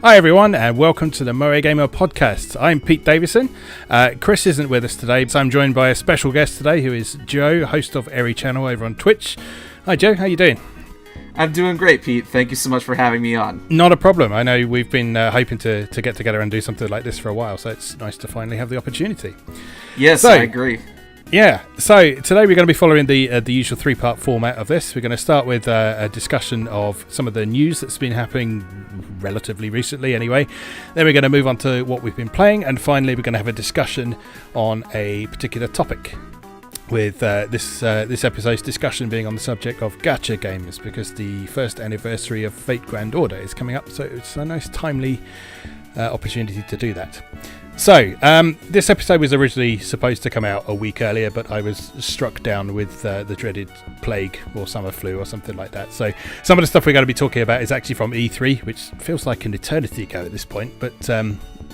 Hi everyone, and welcome to the MoeGamer podcast. I'm Pete Davison. Chris isn't with us today, so I'm joined by a special guest today, who is Joe, host of Erichannel over on Twitch. Hi Joe, how you doing? I'm doing great, Pete. Thank you so much for having me on. Not a problem. I know we've been hoping to get together and do something like this for a while, so it's nice to finally have the opportunity. Yes, I agree. Yeah, so today we're going to be following the usual three-part format of this. We're going to start with a discussion of some of the news that's been happening relatively recently anyway. Then we're going to move on to what we've been playing, and finally we're going to have a discussion on a particular topic, with this episode's discussion being on the subject of gacha games, because the first anniversary of Fate Grand Order is coming up, so it's a nice timely opportunity to do that. So, this episode was originally supposed to come out a week earlier, but I was struck down with the dreaded plague or summer flu or something like that. So, some of the stuff we're going to be talking about is actually from E3, which feels like an eternity ago at this point. But,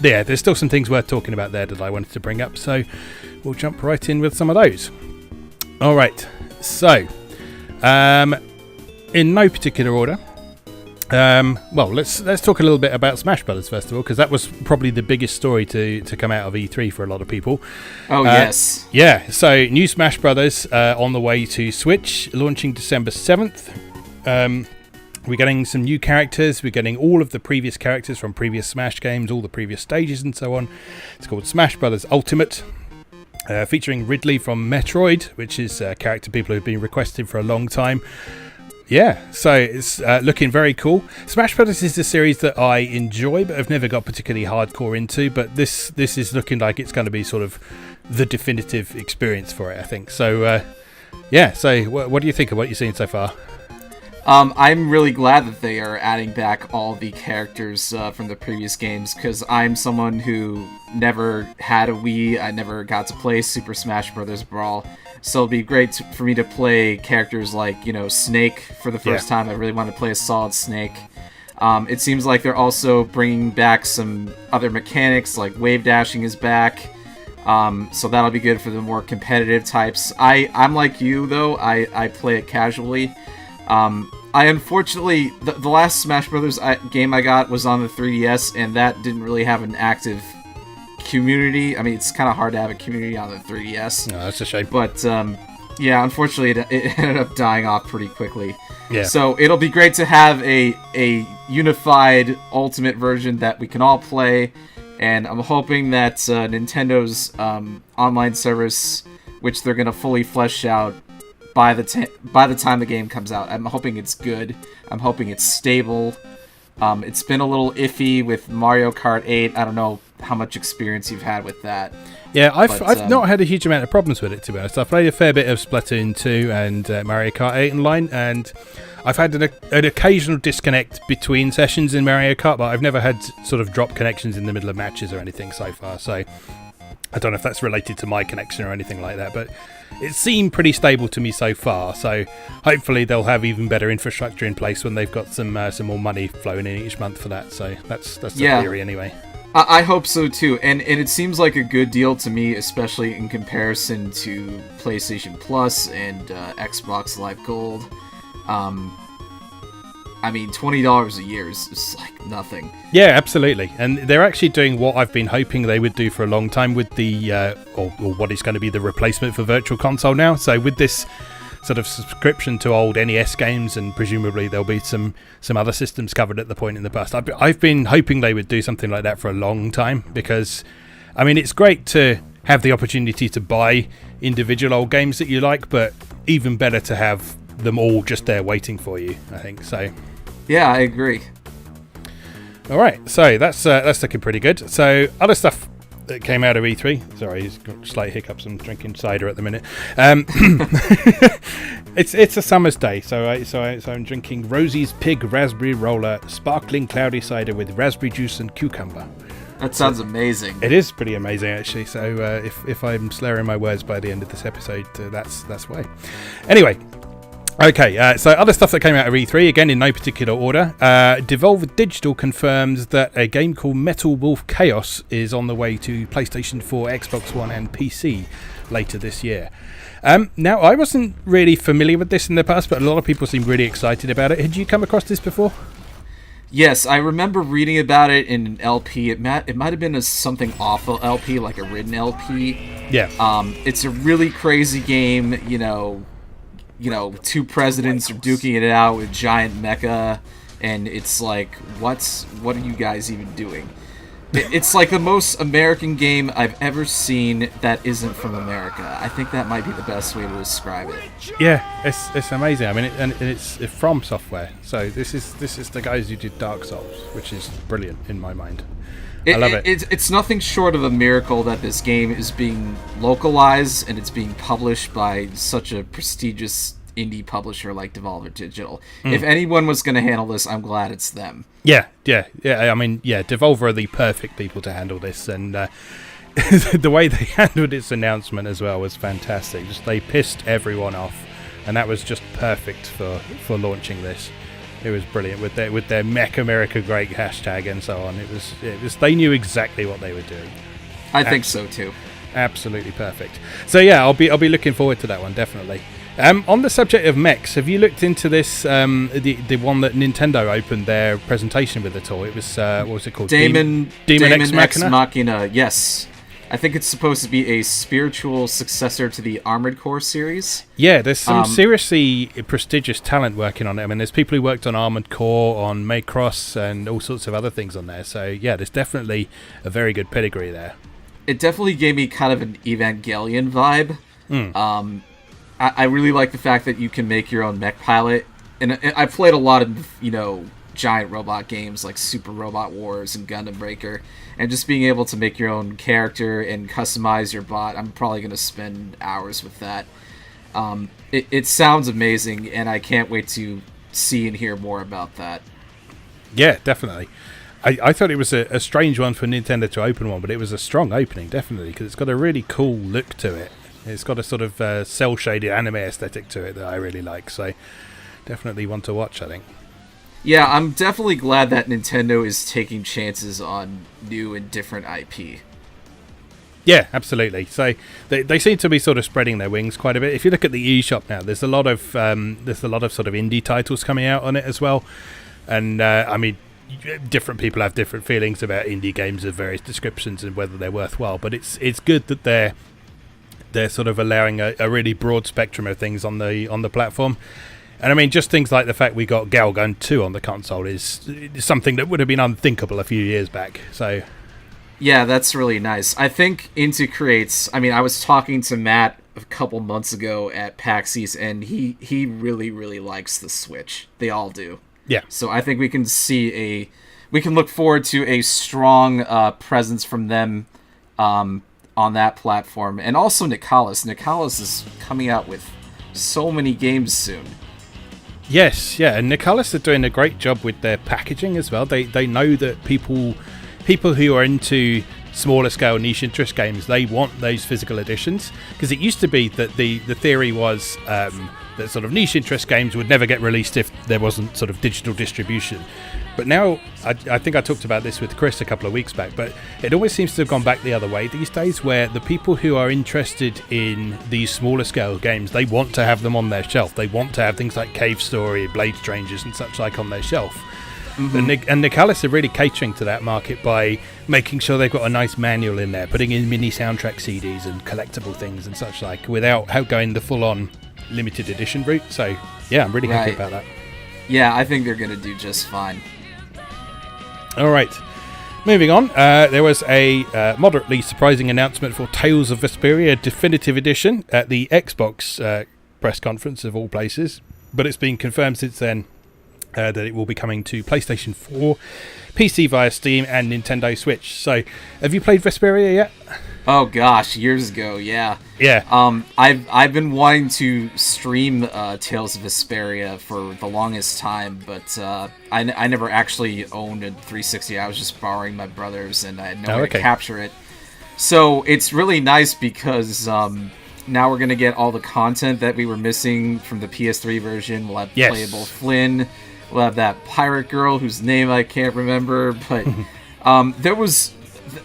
yeah, there's still some things worth talking about there that I wanted to bring up. So, we'll jump right in with some of those. All right. So, in no particular order. Well, let's talk a little bit about Smash Brothers first of all, because that was probably the biggest story to come out of E3 for a lot of people. Oh, yes. Yeah, so new Smash Brothers on the way to Switch, launching December 7th. We're getting some new characters. We're getting all of the previous characters from previous Smash games, all the previous stages and so on. It's called Smash Brothers Ultimate. Featuring Ridley from Metroid, which is a character people have been requesting for a long time. Yeah, so it's looking very cool. Smash Brothers is a series that I enjoy, but I've never got particularly hardcore into. But this is looking like it's going to be sort of the definitive experience for it, I think. So, yeah, so what do you think of what you've seen so far? I'm really glad that they are adding back all the characters from the previous games, because I'm someone who never had a Wii. I never got to play Super Smash Bros. Brawl. So it'd be great for me to play characters like, Snake for the first time. I really want to play a solid Snake. It seems like they're also bringing back some other mechanics, like wave dashing is back. So that'll be good for the more competitive types. I'm like you, though. I play it casually. I unfortunately, the last Smash Brothers game I got was on the 3DS, and that didn't really have an active community. I mean, it's kind of hard to have a community on the 3DS. No, that's a shame. But, yeah, unfortunately, it ended up dying off pretty quickly. Yeah. So it'll be great to have a unified Ultimate version that we can all play, and I'm hoping that Nintendo's online service, which they're going to fully flesh out by the time the game comes out. I'm hoping it's good. I'm hoping it's stable. It's been a little iffy with Mario Kart 8. I don't know how much experience you've had with that. Yeah, I've not had a huge amount of problems with it, to be honest. I've played a fair bit of Splatoon 2 and Mario Kart 8 online, and I've had an occasional disconnect between sessions in Mario Kart, but I've never had sort of drop connections in the middle of matches or anything so far. So I don't know if that's related to my connection or anything like that, but it seemed pretty stable to me so far. So hopefully they'll have even better infrastructure in place when they've got some more money flowing in each month for that. So that's the theory anyway. I hope so too, and it seems like a good deal to me, especially in comparison to PlayStation Plus and Xbox Live Gold. I mean, $20 a year is like nothing. Yeah, absolutely. And they're actually doing what I've been hoping they would do for a long time with the, or what is going to be the replacement for Virtual Console now. So with this sort of subscription to old NES games, and presumably there'll be some other systems covered at the point in the past. I've been hoping they would do something like that for a long time, because, I mean, it's great to have the opportunity to buy individual old games that you like, but even better to have them all just there waiting for you, I think. So yeah, I agree. All right, so that's looking pretty good. So other stuff that came out of E3. Sorry, he's got slight hiccups. I'm drinking cider at the minute. It's a summer's day, so I'm drinking Rosie's Pig Raspberry Roller Sparkling Cloudy Cider with raspberry juice and cucumber. That sounds amazing. It is pretty amazing, actually. So if I'm slurring my words by the end of this episode, that's why. Anyway. Okay, so other stuff that came out of E3, again in no particular order. Devolver Digital confirms that a game called Metal Wolf Chaos is on the way to PlayStation 4, Xbox One and PC later this year. Now, I wasn't really familiar with this in the past, but a lot of people seem really excited about it. Had you come across this before? Yes, I remember reading about it in an LP. It might have been something awful LP, like a written LP. Yeah. It's a really crazy game. Two presidents are duking it out with giant mecha, and it's like, what are you guys even doing? It's like the most American game I've ever seen that isn't from America. I think that might be the best way to describe it. Yeah, it's amazing. I mean, it's from Software, so this is the guys who did Dark Souls, which is brilliant in my mind. I love it. It's nothing short of a miracle that this game is being localized and it's being published by such a prestigious indie publisher like Devolver Digital. If anyone was going to handle this, I'm glad it's them. Yeah. I mean, Devolver are the perfect people to handle this, and the way they handled its announcement as well was fantastic. Just they pissed everyone off, and that was just perfect for launching this. It was brilliant with their Mech America Great hashtag and so on. It was they knew exactly what they were doing. I think so too. Absolutely perfect. So yeah, I'll be looking forward to that one, definitely. On the subject of mechs, have you looked into this? The one that Nintendo opened their presentation with at all? It was what was it called? Demon Ex Machina? Machina. Yes, I think it's supposed to be a spiritual successor to the Armored Core series. Yeah, there's some seriously prestigious talent working on it. I mean, there's people who worked on Armored Core, on Macross, and all sorts of other things on there. So yeah, there's definitely a very good pedigree there. It definitely gave me kind of an Evangelion vibe. I really like the fact that you can make your own mech pilot, and I played a lot of giant robot games like Super Robot Wars and Gundam Breaker, and just being able to make your own character and customize your bot, I'm probably going to spend hours with that. It sounds amazing, and I can't wait to see and hear more about that. Yeah, definitely. I thought it was a strange one for Nintendo to open one, but it was a strong opening, definitely, because it's got a really cool look to it. It's got a sort of cel-shaded anime aesthetic to it that I really like, so definitely one to watch, I think. Yeah, I'm definitely glad that Nintendo is taking chances on new and different IP. Yeah, absolutely. So they seem to be sort of spreading their wings quite a bit. If you look at the eShop now, there's a lot of sort of indie titles coming out on it as well, and I mean, different people have different feelings about indie games of various descriptions and whether they're worthwhile. But it's good that they're sort of allowing a really broad spectrum of things on the platform. And I mean, just things like the fact we got Galgun 2 on the console is something that would have been unthinkable a few years back. So yeah, that's really nice. I think Into creates, I mean, I was talking to Matt a couple months ago at PAX East, and he really, really likes the Switch. They all do. Yeah. So I think we can look forward to a strong presence from them on that platform. And also Nicalis. Nicalis is coming out with so many games soon. Yes, yeah, and Nicalis are doing a great job with their packaging as well. They know that people who are into smaller scale niche interest games, they want those physical editions, because it used to be that the theory was that sort of niche interest games would never get released if there wasn't sort of digital distribution. But now, I think I talked about this with Chris a couple of weeks back, but it always seems to have gone back the other way these days, where the people who are interested in these smaller scale games, they want to have them on their shelf. They want to have things like Cave Story, Blade Strangers and such like on their shelf. Mm-hmm. And Nicalis are really catering to that market by making sure they've got a nice manual in there, putting in mini soundtrack CDs and collectible things and such like, without going the full-on limited edition route. So yeah, I'm really happy about that. Yeah, I think they're going to do just fine. All right, moving on. There was a moderately surprising announcement for Tales of Vesperia Definitive Edition at the Xbox press conference of all places, but it's been confirmed since then that it will be coming to PlayStation 4, PC via Steam, and Nintendo Switch. So, have you played Vesperia yet? Oh gosh, years ago, yeah. Yeah. I've been wanting to stream Tales of Vesperia for the longest time, but I never actually owned a 360. I was just borrowing my brother's, and I had no way to capture it. So it's really nice because now we're gonna get all the content that we were missing from the PS3 version. We'll have playable Flynn. We'll have that pirate girl whose name I can't remember, but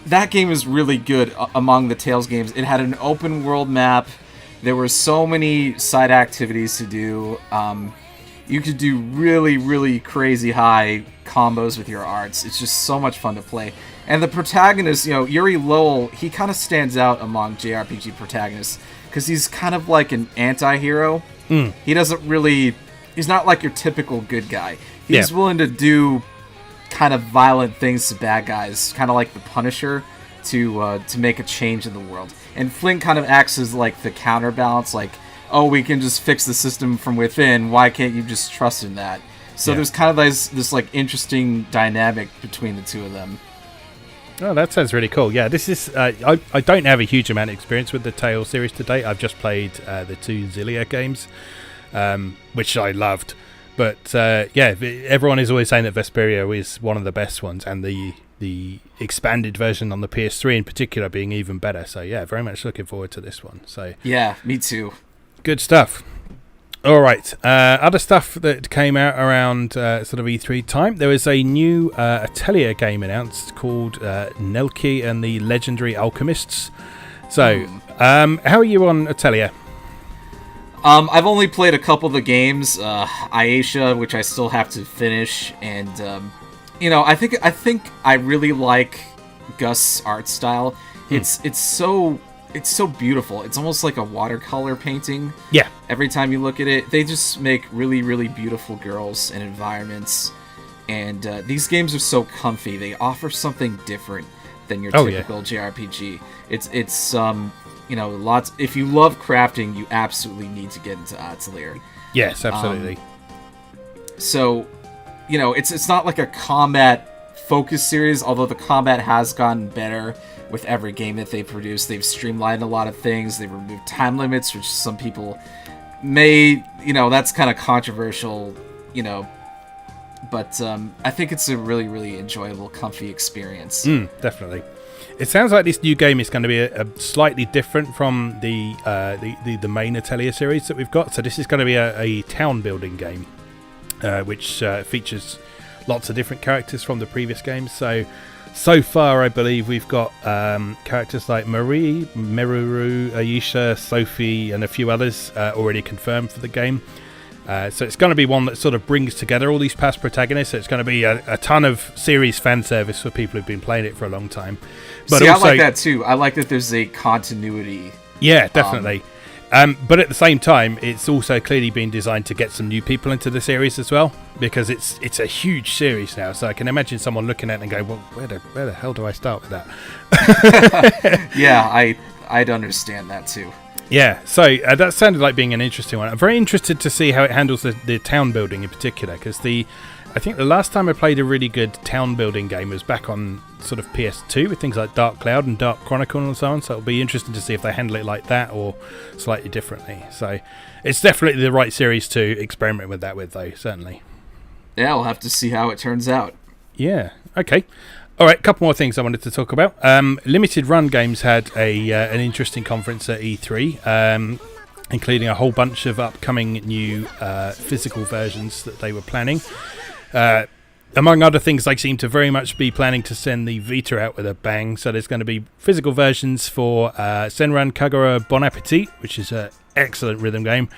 that game was really good among the Tales games. It had an open world map. There were so many side activities to do. You could do really, really crazy high combos with your arts. It's just so much fun to play. And the protagonist, Yuri Lowell, he kind of stands out among JRPG protagonists because he's kind of like an anti-hero. He doesn't really... He's not like your typical good guy. He's willing to do kind of violent things to bad guys, kind of like the Punisher, to make a change in the world. And Flint kind of acts as like the counterbalance, like, oh, we can just fix the system from within. Why can't you just trust in that? So there's kind of this like interesting dynamic between the two of them. Oh, that sounds really cool. Yeah, this is... I don't have a huge amount of experience with the Tales series to date. I've just played the 2 Xillia games, which I loved. But everyone is always saying that Vesperia is one of the best ones, and the expanded version on the PS3 in particular being even better. So yeah, very much looking forward to this one. So yeah, me too. Good stuff. All right. Other stuff that came out around sort of E3 time. There was a new Atelier game announced called Nelki and the Legendary Alchemists. So, how are you on Atelier? I've only played a couple of the games, Ayesha, which I still have to finish, and I think I really like Gus' art style. It's so beautiful. It's almost like a watercolor painting. Yeah. Every time you look at it, they just make really, really beautiful girls and environments. And these games are so comfy. They offer something different than your typical JRPG. It's lots. If you love crafting, you absolutely need to get into Atelier. Yes, absolutely. So, it's not like a combat focused series, although the combat has gotten better with every game that they've produced. They've streamlined a lot of things. They've removed time limits, which some people may, that's kind of controversial, but I think it's a really, really enjoyable, comfy experience. Definitely. It sounds like this new game is going to be a slightly different from the main Atelier series that we've got. So this is going to be a town building game, which features lots of different characters from the previous games. So far, I believe we've got characters like Marie, Meruru, Ayesha, Sophie, and a few others already confirmed for the game. So it's going to be one that sort of brings together all these past protagonists. So it's going to be a ton of series fan service for people who've been playing it for a long time. But see, also, I like that too. I like that there's a continuity. Yeah, definitely. But at the same time, it's also clearly been designed to get some new people into the series as well, because it's a huge series now. So I can imagine someone looking at it and go, well, where the hell do I start with that? Yeah, I'd understand that too. Yeah, so that sounded like being an interesting one. I'm very interested to see how it handles the town building in particular, because I think the last time I played a really good town building game was back on sort of PS2 with things like Dark Cloud and Dark Chronicle and so on. So it'll be interesting to see if they handle it like that or slightly differently. So it's definitely the right series to experiment with that with, though, certainly. Yeah, we'll have to see how it turns out. Yeah, okay. All right, a couple more things I wanted to talk about. Limited Run Games had an interesting conference at E3, including a whole bunch of upcoming new physical versions that they were planning. Among other things, they seem to very much be planning to send the Vita out with a bang. So there's going to be physical versions for Senran Kagura Bon Appetit, which is an excellent rhythm game.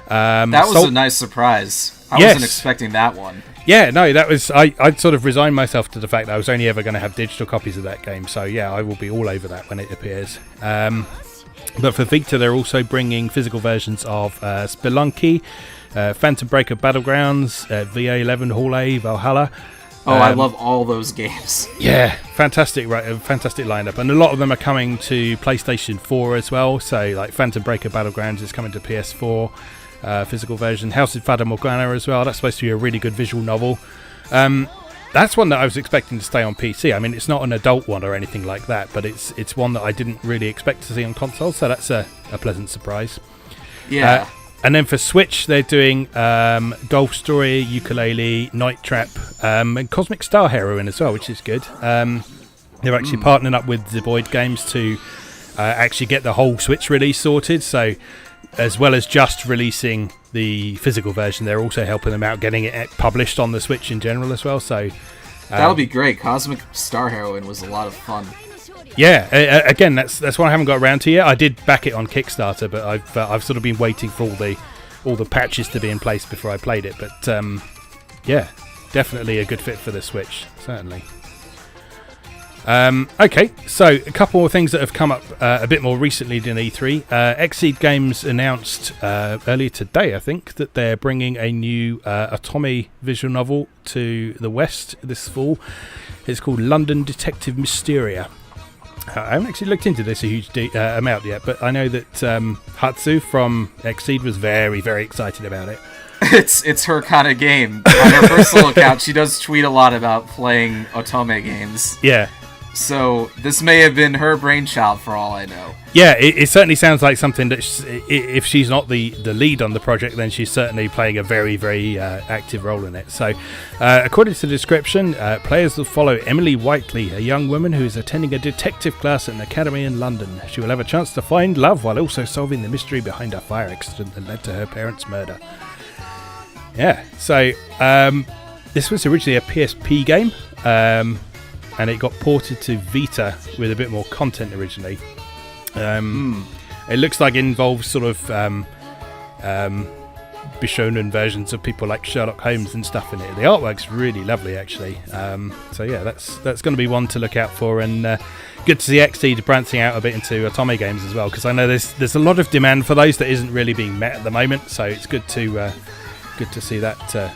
That was a nice surprise. I wasn't expecting that one. Yeah, no, that was... I'd sort of resigned myself to the fact that I was only ever going to have digital copies of that game. So yeah, I will be all over that when it appears. But for Vita, they're also bringing physical versions of Spelunky, Phantom Breaker Battlegrounds, VA11 Hall A, Valhalla. I love all those games. Yeah, fantastic lineup. And a lot of them are coming to PlayStation 4 as well. So like Phantom Breaker Battlegrounds is coming to PS4. Physical version. House of Fata Morgana as well. That's supposed to be a really good visual novel. That's one that I was expecting to stay on PC. I mean, it's not an adult one or anything like that, but it's one that I didn't really expect to see on console, so that's a pleasant surprise. Yeah. And then for Switch, they're doing Golf Story, Yooka-Laylee, Night Trap, and Cosmic Star Heroine as well, which is good. They're actually partnering up with the Void Games to actually get the whole Switch release sorted, so as well as just releasing the physical version, they're also helping them out getting it published on the Switch in general as well. So that'll be great. Cosmic Star Heroine was a lot of fun. Yeah, again, that's one I haven't got around to yet. I did back it on Kickstarter, but I've sort of been waiting for all the patches to be in place before I played it. But yeah, definitely a good fit for the Switch, certainly. Okay, so a couple of things that have come up a bit more recently than E3. Xseed Games announced earlier today, I think, that they're bringing a new Otome visual novel to the West this fall. It's called London Detective Mysteria. I haven't actually looked into this a huge amount yet, but I know that Hatsu from Xseed was very, very excited about it. It's her kind of game. On her personal account, she does tweet a lot about playing Otome games. Yeah. So this may have been her brainchild for all I know. Yeah, it certainly sounds like something that if she's not the lead on the project, then she's certainly playing a very, very active role in it. So according to the description, players will follow Emily Whiteley, a young woman who is attending a detective class at an academy in London. She will have a chance to find love while also solving the mystery behind a fire accident that led to her parents' murder. Yeah, so this was originally a PSP game. And it got ported to Vita with a bit more content originally. It looks like it involves sort of Bishonen versions of people like Sherlock Holmes and stuff in it. The artwork's really lovely, actually. So yeah, that's going to be one to look out for, and good to see Xseed branching out a bit into Otome games as well, because I know there's a lot of demand for those that isn't really being met at the moment. So it's good to see that.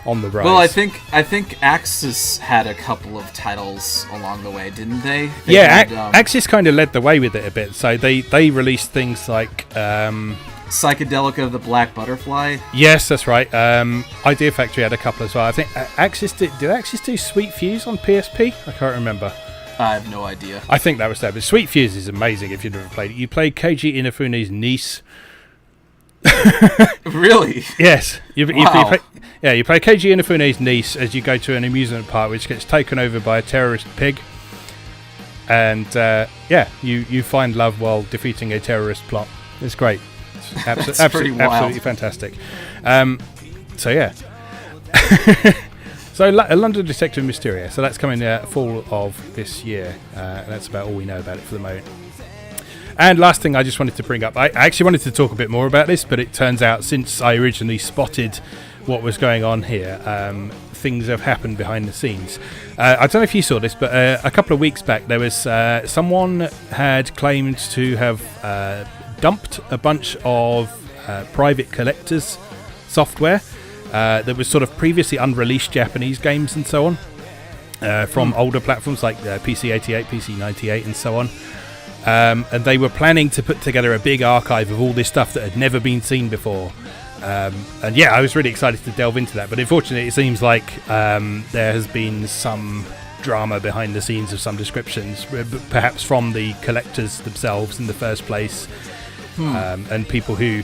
On the rise. Well, I think Axis had a couple of titles along the way, didn't they? Axis kind of led the way with it a bit. So they released things like Psychedelic of the Black Butterfly. Yes, that's right. Idea Factory had a couple as well. I think Axis did Axis do Sweet Fuse on PSP? I can't remember. I have no idea. I think that was there. But Sweet Fuse is amazing if you've never played it. You played Keiji Inafune's niece. Really? Yes. You play Keiji Inafune's niece as you go to an amusement park which gets taken over by a terrorist pig. And you find love while defeating a terrorist plot. It's great. It's absolutely fantastic. So yeah. So London Detective Mysteria. So that's coming fall of this year. And that's about all we know about it for the moment. And last thing I just wanted to bring up, I actually wanted to talk a bit more about this, but it turns out since I originally spotted what was going on here, things have happened behind the scenes. I don't know if you saw this, but a couple of weeks back there was someone had claimed to have dumped a bunch of private collectors software that was sort of previously unreleased Japanese games and so on from older platforms like PC-88, PC-98 and so on. And they were planning to put together a big archive of all this stuff that had never been seen before. And yeah, I was really excited to delve into that. But unfortunately, it seems like there has been some drama behind the scenes of some descriptions, perhaps from the collectors themselves in the first place, and people who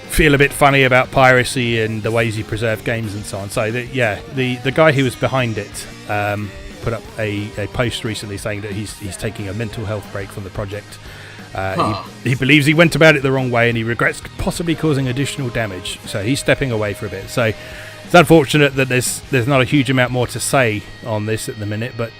feel a bit funny about piracy and the ways you preserve games and so on. So the guy who was behind it put up a post recently saying that he's taking a mental health break from the project. He believes he went about it the wrong way and he regrets possibly causing additional damage, so he's stepping away for a bit. So it's unfortunate that there's not a huge amount more to say on this at the minute, but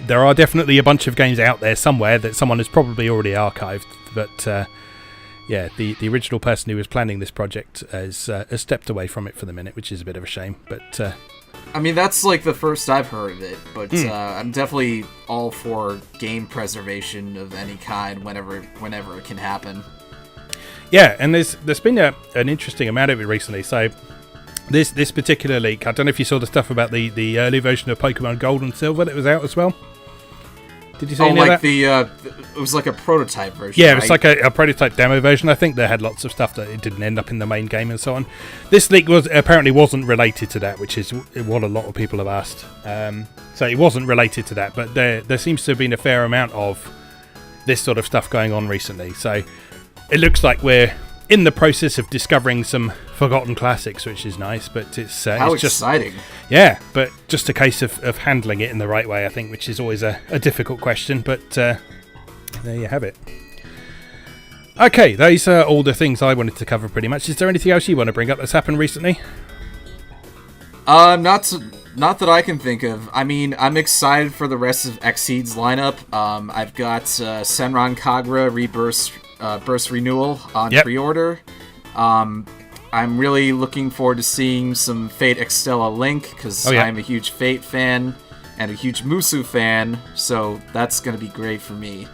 there are definitely a bunch of games out there somewhere that someone has probably already archived, but the original person who was planning this project has stepped away from it for the minute, which is a bit of a shame. But I mean, that's like the first I've heard of it, but I'm definitely all for game preservation of any kind whenever it can happen. Yeah, and there's been an interesting amount of it recently. So this particular leak, I don't know if you saw the stuff about the early version of Pokemon Gold and Silver that was out as well. Did you see any of that? It was like a prototype version. Yeah, it was like a prototype demo version. I think they had lots of stuff that it didn't end up in the main game and so on. This leak apparently wasn't related to that, which is what a lot of people have asked. So it wasn't related to that, but there seems to have been a fair amount of this sort of stuff going on recently. So it looks like we're in the process of discovering some forgotten classics, which is nice, but it's just exciting. Yeah, but just a case of handling it in the right way, I think, which is always a difficult question, but there you have it. Okay, those are all the things I wanted to cover pretty much. Is there anything else you want to bring up that's happened recently? Not that I can think of. I mean, I'm excited for the rest of Xseed's lineup. I've got Senran Kagura Rebirth Burst Renewal on pre-order. I'm really looking forward to seeing some Fate Extella Link, because I'm a huge Fate fan and a huge Musu fan, so that's going to be great for me.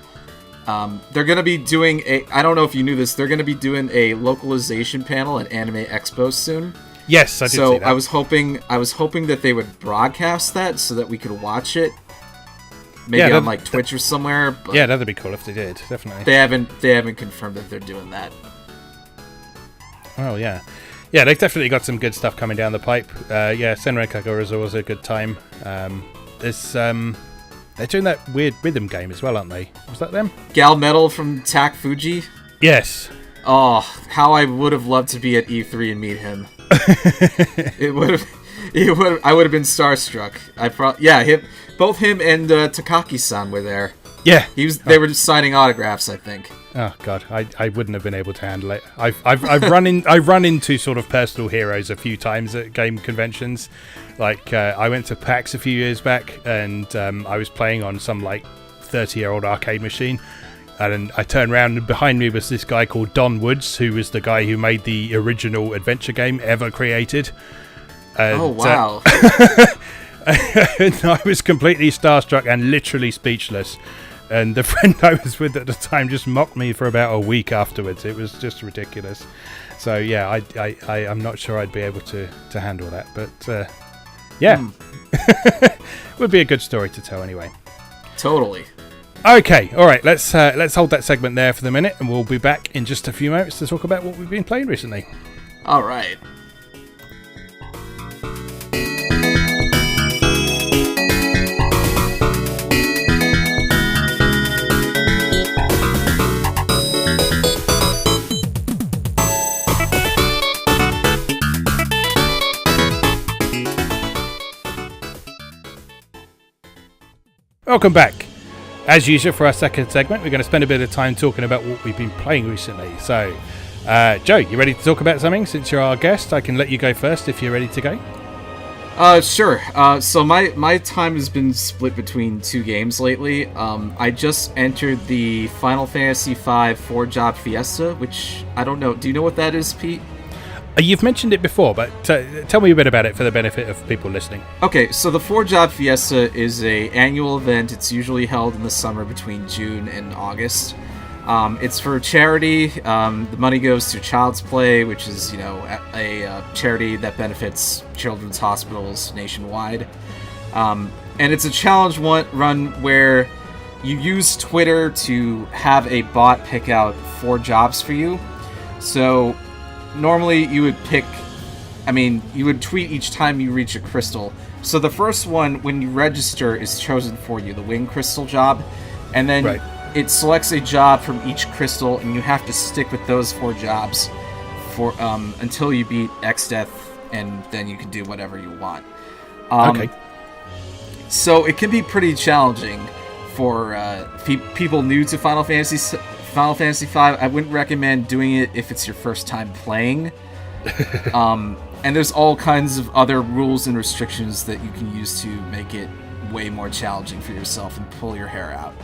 They're going to be doing I don't know if you knew this, they're going to be doing a localization panel at Anime Expo soon. Yes, I did see that. I was hoping that they would broadcast that so that we could watch it. Maybe on like Twitch or somewhere. But yeah, that'd be cool if they did, definitely. They haven't confirmed that they're doing that. Oh yeah. Yeah, they've definitely got some good stuff coming down the pipe. Senran Kagura is always a good time. They're doing that weird rhythm game as well, aren't they? Was that them? Gal Metal from Tak Fuji? Yes. Oh, how I would have loved to be at E3 and meet him. I would have been starstruck. Both him and Takaki-san were there. Yeah. They were just signing autographs, I think. Oh god, I wouldn't have been able to handle it. I've run into sort of personal heroes a few times at game conventions. Like I went to PAX a few years back, and I was playing on some like 30-year-old arcade machine, and I turned around and behind me was this guy called Don Woods, who was the guy who made the original adventure game ever created. And, oh wow! And I was completely starstruck and literally speechless. And the friend I was with at the time just mocked me for about a week afterwards. It was just ridiculous. So yeah, I'm not sure I'd be able to handle that. But would be a good story to tell anyway. Totally. Okay, all right. Let's hold that segment there for the minute, and we'll be back in just a few moments to talk about what we've been playing recently. All right. Welcome back. As usual, for our second segment, we're going to spend a bit of time talking about what we've been playing recently. So, Joe, you ready to talk about something? Since you're our guest, I can let you go first if you're ready to go. Sure. So my time has been split between two games lately. I just entered the Final Fantasy V 4-Job Fiesta, which I don't know. Do you know what that is, Pete? You've mentioned it before, but tell me a bit about it for the benefit of people listening. Okay, so the 4-Job Fiesta is an annual event. It's usually held in the summer between June and August. It's for charity. The money goes to Child's Play, which is, a charity that benefits children's hospitals nationwide. And it's a challenge run where you use Twitter to have a bot pick out 4 jobs for you. So normally you would you would tweet each time you reach a crystal. So the first one, when you register, is chosen for you, the wing crystal job. And then it selects a job from each crystal, and you have to stick with those 4 jobs for until you beat X Death, and then you can do whatever you want. Okay. So it can be pretty challenging for people new to Final Fantasy V. I wouldn't recommend doing it if it's your first time playing. And there's all kinds of other rules and restrictions that you can use to make it way more challenging for yourself and pull your hair out.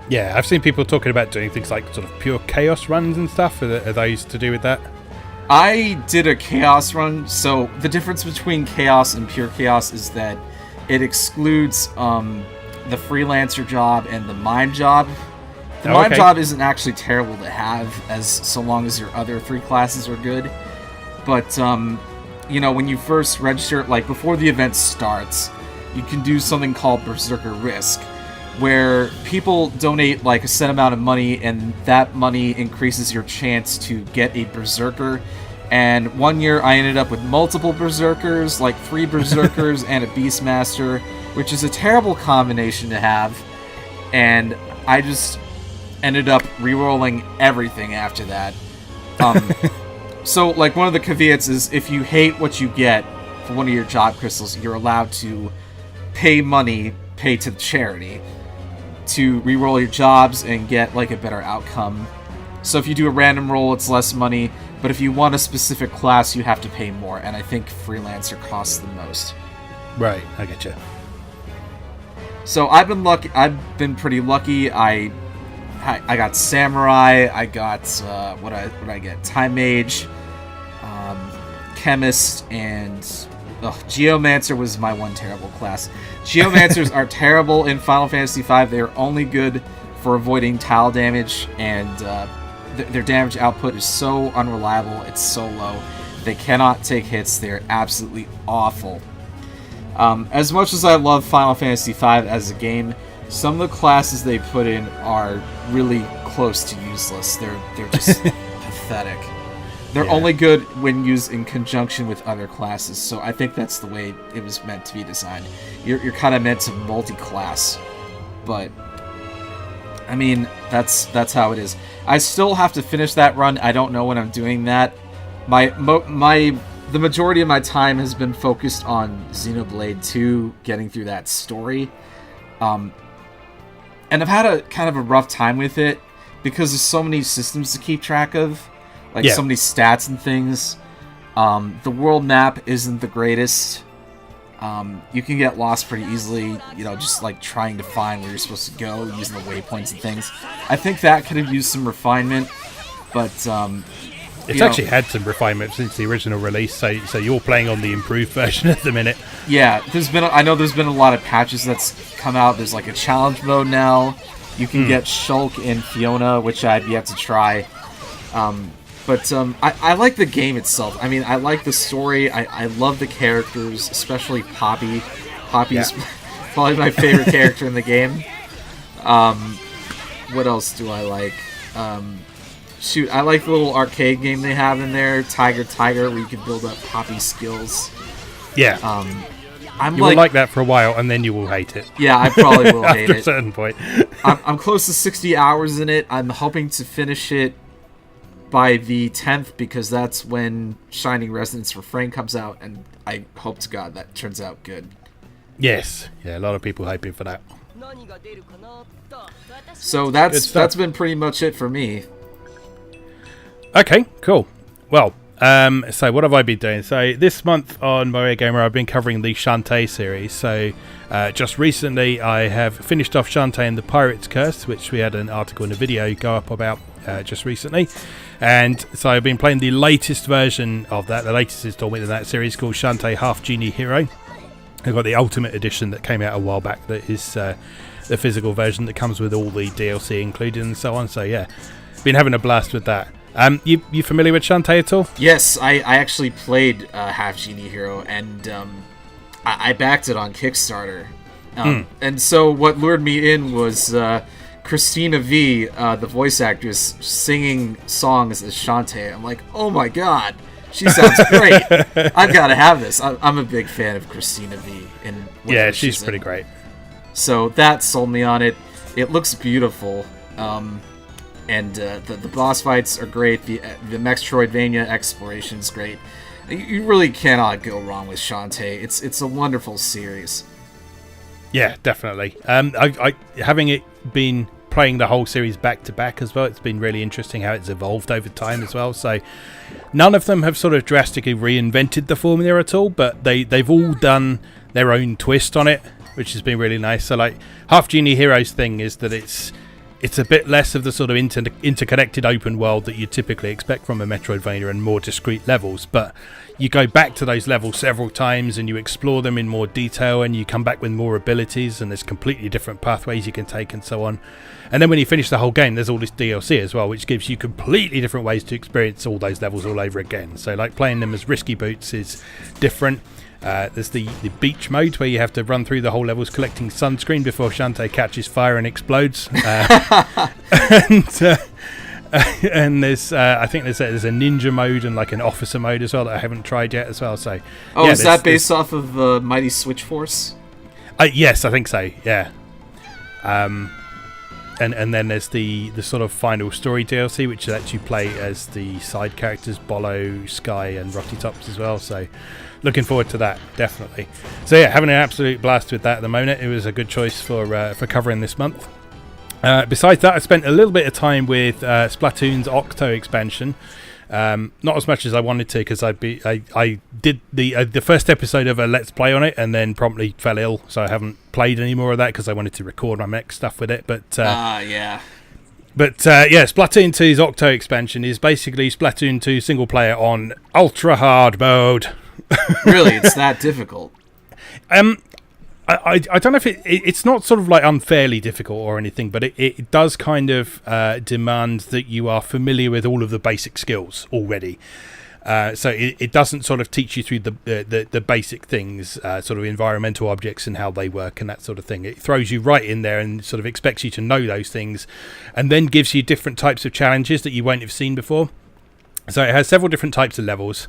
Yeah, I've seen people talking about doing things like sort of pure chaos runs and stuff. Are those to do with that? I did a chaos run. So the difference between chaos and pure chaos is that it excludes the freelancer job and the mime job. The mime job isn't actually terrible to have, so long as your other 3 classes are good. But when you first register, like before the event starts, you can do something called Berserker Risk, where people donate like a set amount of money, and that money increases your chance to get a Berserker. And one year I ended up with multiple Berserkers, like 3 Berserkers and a Beastmaster, which is a terrible combination to have. And I just ended up re-rolling everything after that. So, like, one of the caveats is if you hate what you get for one of your job crystals, you're allowed to pay to the charity to re-roll your jobs and get, like, a better outcome. So if you do a random roll, it's less money, but if you want a specific class, you have to pay more, and I think Freelancer costs the most. Right, I get you. So I've been pretty lucky. I got Samurai, I got, what I get? Time Mage, Chemist, and Geomancer was my one terrible class. Geomancers are terrible in Final Fantasy V. They're only good for avoiding tile damage, and their damage output is so unreliable. It's so low. They cannot take hits. They're absolutely awful. As much as I love Final Fantasy V as a game, some of the classes they put in are really close to useless. They're just pathetic. They're only good when used in conjunction with other classes, so I think that's the way it was meant to be designed. You're kind of meant to multi-class, but I mean, that's how it is. I still have to finish that run. I don't know when I'm doing that. The majority of my time has been focused on Xenoblade 2, getting through that story. And I've had a kind of a rough time with it because there's so many systems to keep track of, like so many stats and things. The world map isn't the greatest. You can get lost pretty easily, just like trying to find where you're supposed to go, using the waypoints and things. I think that could have used some refinement, but it's actually had some refinement since the original release, so you're playing on the improved version at the minute. Yeah, I know there's been a lot of patches that's come out. There's like a challenge mode now. You can get Shulk and Fiona, which I've yet to try. But I like the game itself. I mean, I like the story. I love the characters, especially Poppy. Poppy's probably my favorite character in the game. What else do I like? I like the little arcade game they have in there, Tiger, where you can build up Poppy skills. Yeah. You will like that for a while, and then you will hate it. Yeah, I probably will hate it. After a certain point. I'm close to 60 hours in it. I'm hoping to finish it by the 10th, because that's when Shining Resonance Refrain comes out, and I hope to God that turns out good. Yes. Yeah, a lot of people hoping for that. So that's been pretty much it for me. Okay, cool. Well, so what have I been doing? So this month on MoeGamer, I've been covering the Shantae series. So just recently, I have finished off Shantae and the Pirate's Curse, which we had an article and a video go up about just recently. And so I've been playing the latest version of that, the latest installment in that series, called Shantae Half Genie Hero. I've got the Ultimate Edition that came out a while back, that is the physical version that comes with all the DLC included and so on. So yeah, been having a blast with that. You familiar with Shantae at all? Yes, I actually played Half Genie Hero, and I backed it on Kickstarter. And so what lured me in was Christina V, the voice actress, singing songs as Shantae. I'm like, oh my god, she sounds great. I've got to have this. I'm a big fan of Christina V. Yeah, she's pretty great. So that sold me on it. It looks beautiful. And the boss fights are great. The Mextroidvania exploration is great. You really cannot go wrong with Shantae. It's a wonderful series. Yeah, definitely. I having it been playing the whole series back to back as well, it's been really interesting how it's evolved over time as well. So none of them have sort of drastically reinvented the formula at all, but they've all done their own twist on it, which has been really nice. So like Half Genie Heroes thing is that it's a bit less of the sort of interconnected open world that you typically expect from a Metroidvania, and more discrete levels, but you go back to those levels several times and you explore them in more detail, and you come back with more abilities, and there's completely different pathways you can take and so on. And then when you finish the whole game, there's all this DLC as well, which gives you completely different ways to experience all those levels all over again. So like playing them as Risky Boots is different. There's the beach mode where you have to run through the whole levels collecting sunscreen before Shantae catches fire and explodes. And there's I think there's a ninja mode and like an officer mode as well that I haven't tried yet as well. So is that based off of Mighty Switch Force? Yes, I think so. Yeah. And then there's the sort of final story DLC, which lets you play as the side characters Bolo, Sky, and Rocky Tops as well. So looking forward to that, definitely. So yeah, having an absolute blast with that at the moment. It was a good choice for covering this month. Besides that, I spent a little bit of time with Splatoon's Octo expansion. Not as much as I wanted to, because I did the first episode of a Let's Play on it and then promptly fell ill, so I haven't played any more of that because I wanted to record my mech stuff with it. But But Splatoon 2's Octo expansion is basically Splatoon 2 single player on ultra hard mode. Really, it's that difficult? I don't know if it's not sort of like unfairly difficult or anything, but it does kind of demand that you are familiar with all of the basic skills already. So it doesn't sort of teach you through the basic things, sort of environmental objects and how they work and that sort of thing. It throws you right in there and sort of expects you to know those things, and then gives you different types of challenges that you won't have seen before. So it has several different types of levels.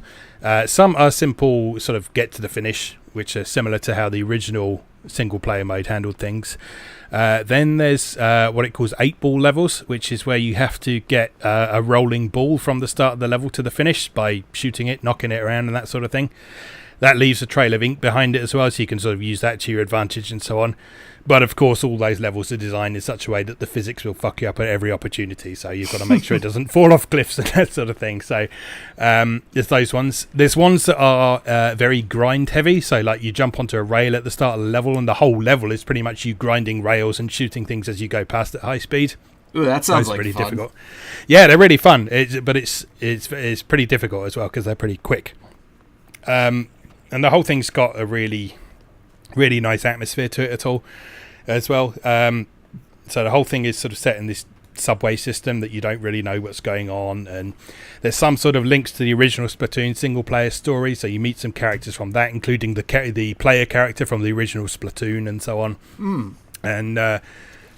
Some are simple, sort of get to the finish, which are similar to how the original single player mode handled things. Then there's what it calls 8-ball levels, which is where you have to get a rolling ball from the start of the level to the finish by shooting it, knocking it around and that sort of thing. That leaves a trail of ink behind it as well, so you can sort of use that to your advantage and so on. But of course, all those levels are designed in such a way that the physics will fuck you up at every opportunity. So you've got to make sure it doesn't fall off cliffs and that sort of thing. So there's those ones. There's ones that are very grind heavy. So like you jump onto a rail at the start of the level, and the whole level is pretty much you grinding rails and shooting things as you go past at high speed. Ooh, that sounds like pretty fun. Difficult. Yeah, they're really fun. But it's pretty difficult as well because they're pretty quick. And the whole thing's got a really, really nice atmosphere to it as well. So the whole thing is sort of set in this subway system that you don't really know what's going on, and there's some sort of links to the original Splatoon single player story, so you meet some characters from that, including the player character from the original Splatoon and so on. And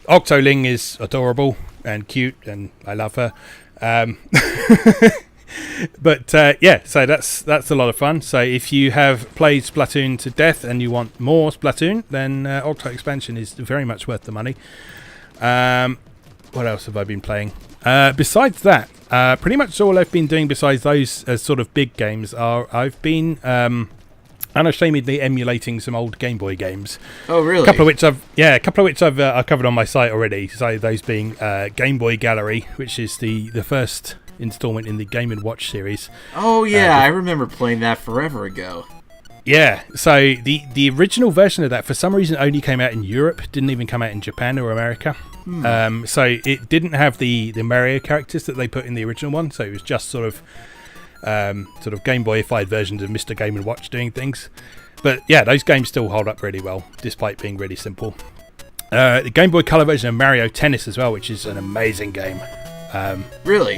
Octoling is adorable and cute, and I love her. But so that's a lot of fun. So if you have played Splatoon to death and you want more Splatoon, then Octo expansion is very much worth the money. What else have I been playing? Besides that, pretty much all I've been doing besides those sort of big games I've been unashamedly emulating some old Game Boy games. Oh, really? A couple of which I've covered on my site already. So those being Game Boy Gallery, which is the first installment in the Game & Watch series. Oh yeah, I remember playing that forever ago. Yeah, so the original version of that for some reason only came out in Europe, didn't even come out in Japan or America. So it didn't have the Mario characters that they put in the original one, so it was just sort of Game Boyified versions of Mr. Game & Watch doing things. But yeah, those games still hold up really well despite being really simple. The Game Boy Color version of Mario Tennis as well, which is an amazing game. Really?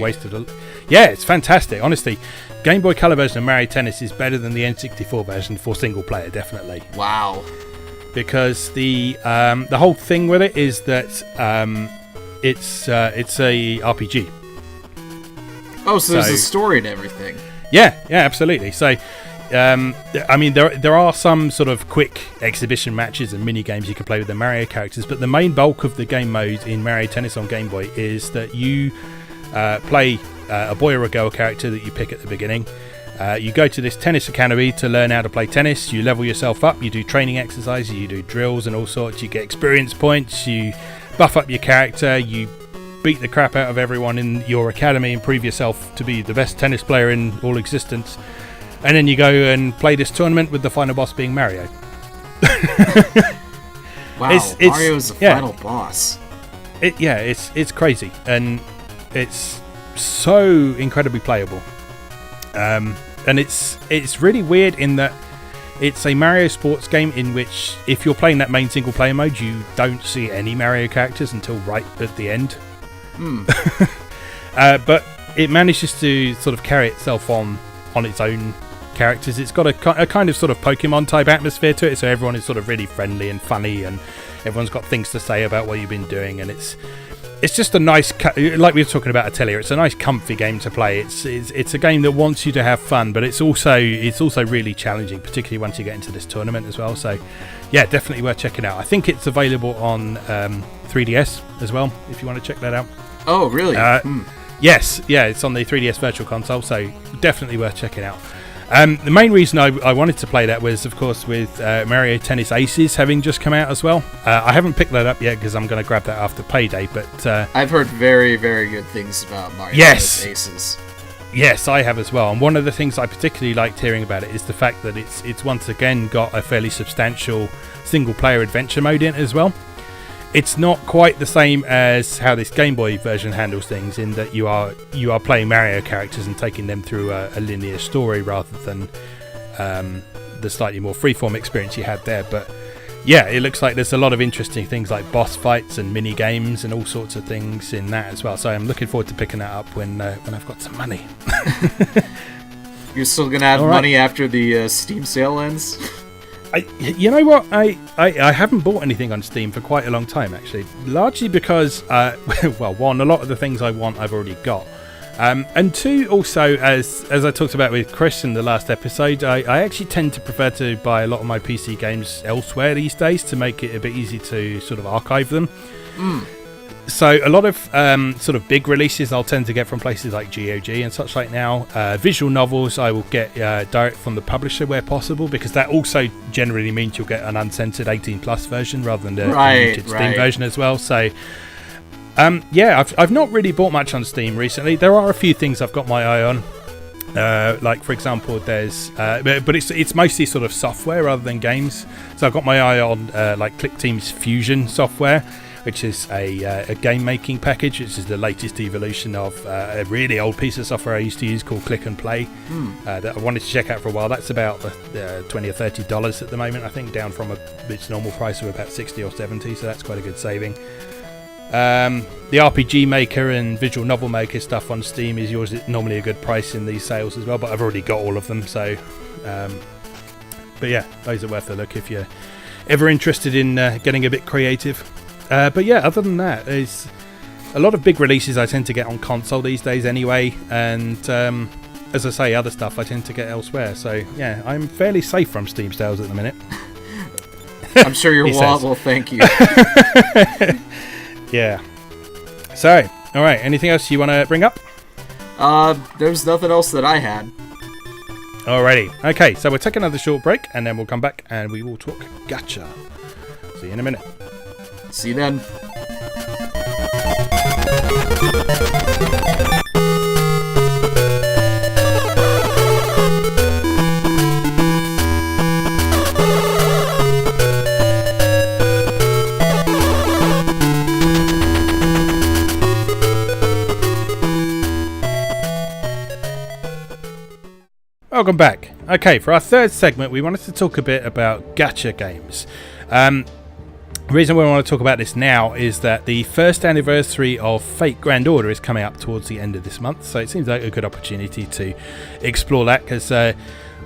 Yeah, it's fantastic. Honestly, Game Boy Color version of Mario Tennis is better than the N64 version for single player, definitely. Wow. Because the whole thing with it is that it's a RPG. Oh, so there's a story and everything. Yeah, absolutely. So, I mean, there are some sort of quick exhibition matches and mini games you can play with the Mario characters, but the main bulk of the game mode in Mario Tennis on Game Boy is that you play a boy or a girl character that you pick at the beginning. You go to this tennis academy to learn how to play tennis. You level yourself up. You do training exercises. You do drills and all sorts. You get experience points. You buff up your character. You beat the crap out of everyone in your academy and prove yourself to be the best tennis player in all existence. And then you go and play this tournament with the final boss being Mario. Wow, Mario is the final boss. It's crazy, and it's so incredibly playable. And it's really weird in that it's a Mario sports game in which if you're playing that main single player mode, you don't see any Mario characters until right at the end. But it manages to sort of carry itself on its own characters. It's got a kind of sort of Pokemon type atmosphere to it, so everyone is sort of really friendly and funny, and everyone's got things to say about what you've been doing, and it's just a nice, like we were talking about Atelier, it's a nice comfy game to play. It's a game that wants you to have fun, but it's also really challenging, particularly once you get into this tournament as well. So yeah, definitely worth checking out. I think it's available on 3DS as well, if you want to check that out. Oh, really? Yes, yeah, it's on the 3DS Virtual Console, so definitely worth checking out. The main reason I wanted to play that was, of course, with Mario Tennis Aces having just come out as well. I haven't picked that up yet because I'm going to grab that after payday, but I've heard very, very good things about Mario Tennis Aces. Yes, I have as well. And one of the things I particularly liked hearing about it is the fact that it's once again got a fairly substantial single-player adventure mode in it as well. it's not quite the same as how this Game Boy version handles things, in that you are playing Mario characters and taking them through a linear story rather than the slightly more freeform experience you had there. But yeah, it looks like there's a lot of interesting things like boss fights and mini games and all sorts of things in that as well. So I'm looking forward to picking that up when I've got some money. You're still gonna have money after the Steam sale ends? You know what? I haven't bought anything on Steam for quite a long time, actually. Largely because, well, one, a lot of the things I want I've already got. And two, also, as I talked about with Chris in the last episode, I actually tend to prefer to buy a lot of my PC games elsewhere these days to make it a bit easy to sort of archive them. So a lot of sort of big releases I'll tend to get from places like GOG and such like now. Visual novels I will get direct from the publisher where possible, because that also generally means you'll get an uncensored 18 plus version rather than the limited Steam version as well. So yeah, I've not really bought much on Steam recently. There are a few things I've got my eye on. Like for example, there's but it's mostly sort of software rather than games. So I've got my eye on like ClickTeam's Fusion software, which is a game making package, which is the latest evolution of a really old piece of software I used to use called Click and Play, that I wanted to check out for a while. That's about $20 or $30 at the moment, I think, down from its normal price of about 60 or 70, so that's quite a good saving. The RPG Maker and Visual Novel Maker stuff on Steam is yours normally a good price in these sales as well, but I've already got all of them, so but yeah, those are worth a look if you're ever interested in getting a bit creative. But yeah, other than that, there's a lot of big releases I tend to get on console these days anyway, and as I say, other stuff I tend to get elsewhere. So yeah, I'm fairly safe from Steam sales at the minute. I'm sure your wallet will thank you. Yeah. So, all right, anything else you want to bring up? There's nothing else that I had. Alrighty. Okay, so we'll take another short break, and then we'll come back and we will talk gacha. See you in a minute. See you then. Welcome back. Okay, for our third segment, we wanted to talk a bit about gacha games. The reason we want to talk about this now is that the first anniversary of Fate Grand Order is coming up towards the end of this month, so it seems like a good opportunity to explore that, because I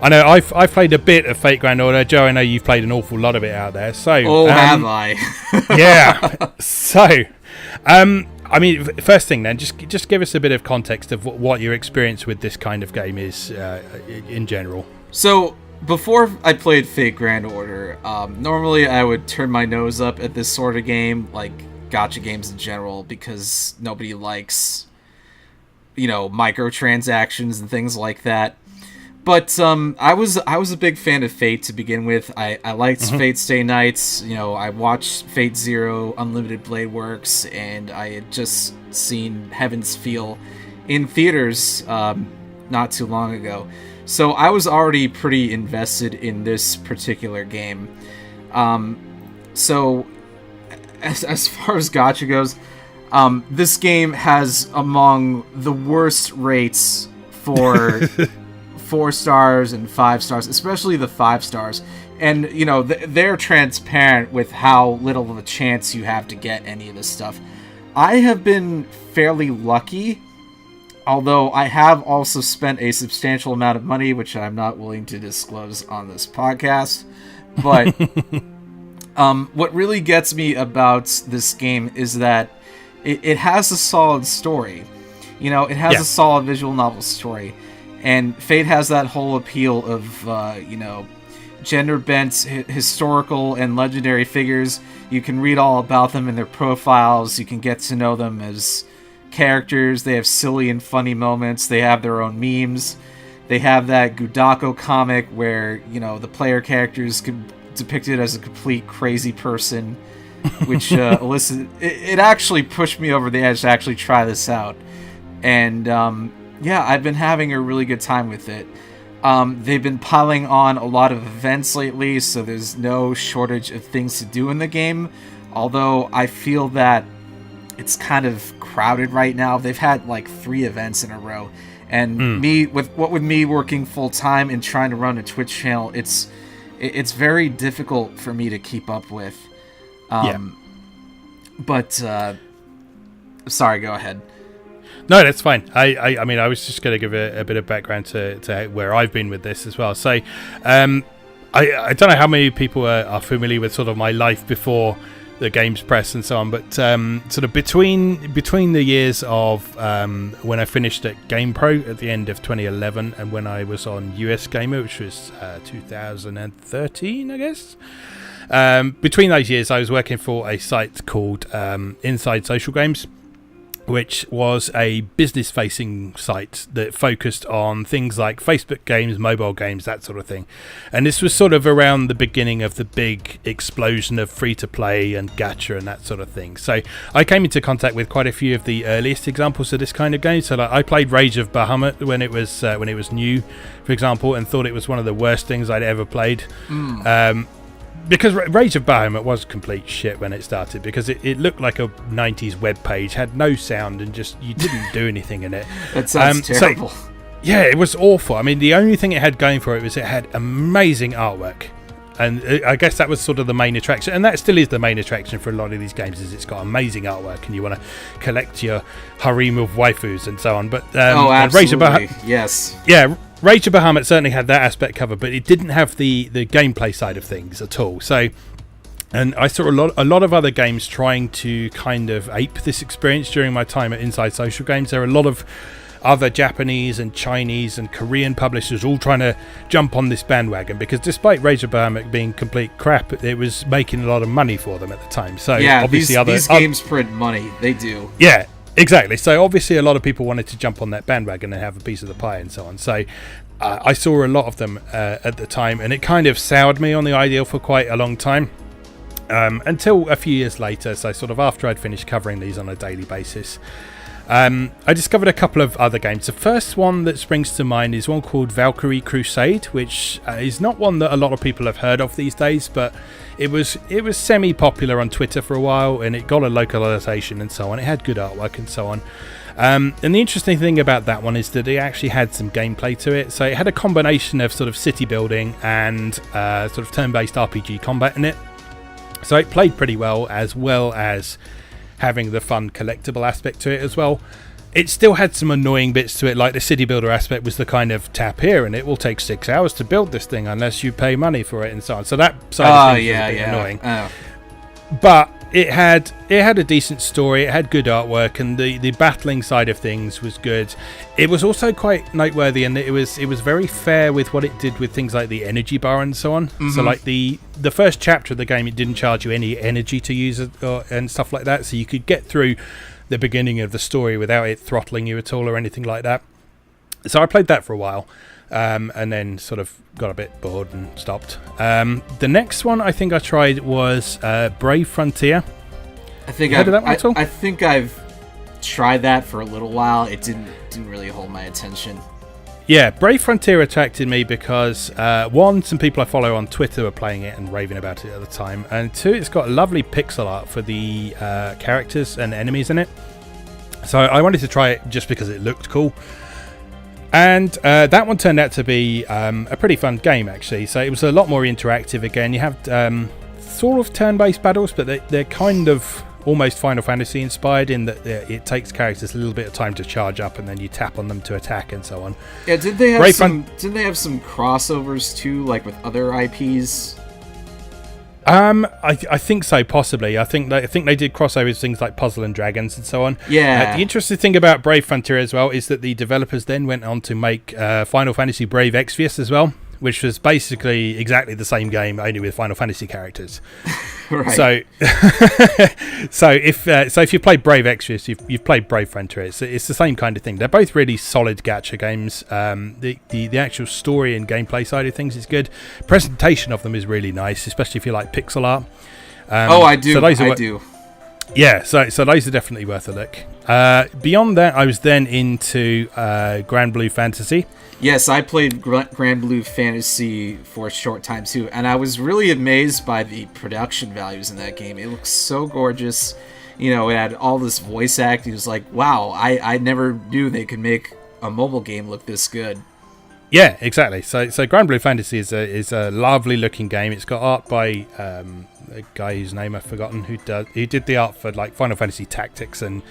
know I've played a bit of Fate Grand Order. Joe, I know you've played an awful lot of it out there. So, have I? Yeah. So, I mean, first thing then, just give us a bit of context of what your experience with this kind of game is in general. So, before I played Fate Grand Order, normally I would turn my nose up at this sort of game, like gacha games in general, because nobody likes, microtransactions and things like that. But I was a big fan of Fate to begin with. I liked Fate Stay Nights. I watched Fate Zero Unlimited Blade Works, and I had just seen Heaven's Feel in theaters not too long ago. So I was already pretty invested in this particular game. So as far as gacha goes, this game has among the worst rates for 4 stars and 5 stars, especially the 5 stars. And, they're transparent with how little of a chance you have to get any of this stuff. I have been fairly lucky, although I have also spent a substantial amount of money, which I'm not willing to disclose on this podcast. But what really gets me about this game is that it has a solid story. It has a solid visual novel story. And Fate has that whole appeal of, gender-bent, historical, and legendary figures. You can read all about them in their profiles. You can get to know them as characters. They have silly and funny moments. They have their own memes. They have that Gudako comic where, the player characters depicted as a complete crazy person, which it actually pushed me over the edge to actually try this out. And I've been having a really good time with it. They've been piling on a lot of events lately, so there's no shortage of things to do in the game. Although I feel that it's kind of crowded right now. They've had like 3 events in a row, and with me working full time and trying to run a Twitch channel, it's very difficult for me to keep up with. But sorry, go ahead. No, that's fine. I mean, I was just going to give a bit of background to where I've been with this as well. So, I don't know how many people are familiar with sort of my life before the games press and so on, but sort of between the years of when I finished at GamePro at the end of 2011 and when I was on US Gamer, which was 2013, I guess. Between those years, I was working for a site called Inside Social Games, which was a business-facing site that focused on things like Facebook games, mobile games, that sort of thing. And this was sort of around the beginning of the big explosion of free-to-play and gacha and that sort of thing. So I came into contact with quite a few of the earliest examples of this kind of game. So like, I played Rage of Bahamut when it was new, for example, and thought it was one of the worst things I'd ever played. Because Rage of Bahamut was complete shit when it started, because it looked like a 90s web page, had no sound, and just you didn't do anything in it. That sounds terrible. So, yeah, it was awful. I mean, the only thing it had going for it was it had amazing artwork. And I guess that was sort of the main attraction, and that still is the main attraction for a lot of these games, is it's got amazing artwork and you want to collect your harem of waifus and so on. But absolutely. Rage of Bahamut, yes. Yeah, Rage of Bahamut certainly had that aspect covered, but it didn't have the gameplay side of things at all. So, and I saw a lot of other games trying to kind of ape this experience during my time at Inside Social Games. There are a lot of other Japanese and Chinese and Korean publishers all trying to jump on this bandwagon, because despite Rage of Bahamut being complete crap, it was making a lot of money for them at the time. So yeah, obviously these games print money. They do. Yeah, exactly. So obviously a lot of people wanted to jump on that bandwagon and have a piece of the pie and so on. So I saw a lot of them at the time, and it kind of soured me on the idea for quite a long time. Until a few years later, so sort of after I'd finished covering these on a daily basis, I discovered a couple of other games. The first one that springs to mind is one called Valkyrie Crusade, which is not one that a lot of people have heard of these days, but it was semi-popular on Twitter for a while, and it got a localization and so on. It had good artwork and so on. And the interesting thing about that one is that it actually had some gameplay to it. So it had a combination of sort of city building and sort of turn-based RPG combat in it. So it played pretty well as having the fun collectible aspect to it as well. It still had some annoying bits to it, like the city builder aspect was the kind of tap here and it will take 6 hours to build this thing unless you pay money for it and so on. So that side of things was a bit annoying. But it had a decent story, it had good artwork, and the battling side of things was good. It was also quite noteworthy, and it was very fair with what it did with things like the energy bar and so on. So like the first chapter of the game, it didn't charge you any energy to use it and stuff like that, so you could get through the beginning of the story without it throttling you at all or anything like that. So I played that for a while, and then sort of got a bit bored and stopped. The next one I think I tried was Brave Frontier. I think I've tried that for a little while. It didn't really hold my attention. Yeah, Brave Frontier attracted me because one, some people I follow on Twitter were playing it and raving about it at the time, and two, it's got lovely pixel art for the characters and enemies in it. So I wanted to try it just because it looked cool. And that one turned out to be a pretty fun game, actually. So it was a lot more interactive again. You have sort of turn-based battles, but they're kind of almost Final Fantasy inspired in that it takes characters a little bit of time to charge up, and then you tap on them to attack and so on. Yeah, didn't they have some crossovers too, like with other IPs? I think so, possibly. I think they did crossovers, things like Puzzle and Dragons and so on. Yeah. The interesting thing about Brave Frontier as well is that the developers then went on to make Final Fantasy Brave Exvius as well, which was basically exactly the same game, only with Final Fantasy characters. Right. So if you played Brave Exvius, you've played Brave Frontier. It's the same kind of thing. They're both really solid gacha games. The actual story and gameplay side of things is good. Presentation of them is really nice, especially if you like pixel art. I do. Yeah, so those are definitely worth a look. Beyond that, I was then into Grand Blue Fantasy. Yes, I played Grand Blue Fantasy for a short time too, and I was really amazed by the production values in that game. It looks so gorgeous. You know, it had all this voice acting. It was like, wow, I never knew they could make a mobile game look this good. Yeah, exactly. So Grand Blue Fantasy is a lovely looking game. It's got art by a guy whose name I've forgotten who did the art for like Final Fantasy Tactics and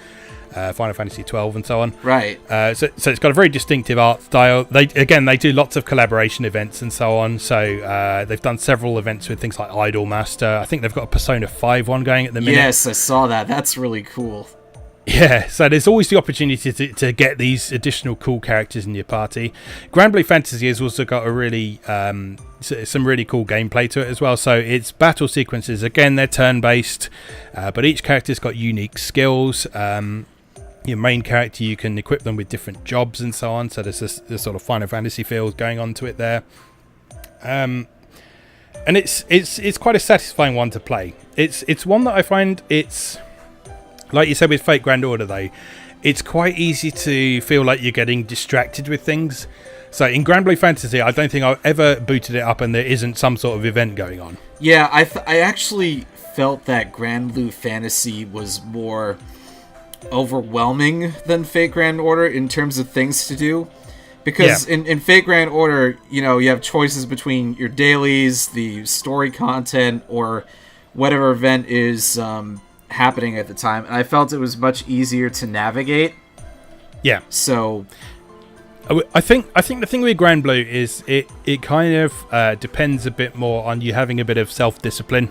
Final Fantasy 12 and so on. Right. So it's got a very distinctive art style. They do lots of collaboration events and so on. So they've done several events with things like Idolmaster. I think they've got a Persona 5 one going at the minute. Yes, I saw that. That's really cool. Yeah, so there's always the opportunity to get these additional cool characters in your party. Grand Blue Fantasy has also got a really some really cool gameplay to it as well. So its battle sequences, again, they're turn-based, but each character's got unique skills. Your main character, you can equip them with different jobs and so on. So there's this sort of Final Fantasy feel going on to it there. And it's quite a satisfying one to play. It's one that I find it's... Like you said with Fate Grand Order, though, it's quite easy to feel like you're getting distracted with things. So in Grand Blue Fantasy, I don't think I've ever booted it up and there isn't some sort of event going on. Yeah, I actually felt that Grand Blue Fantasy was more overwhelming than Fate Grand Order in terms of things to do. Because in Fate Grand Order, you know, you have choices between your dailies, the story content, or whatever event is... happening at the time, and I felt it was much easier to navigate. Yeah. So I think the thing with Grand Blue is it kind of depends a bit more on you having a bit of self-discipline,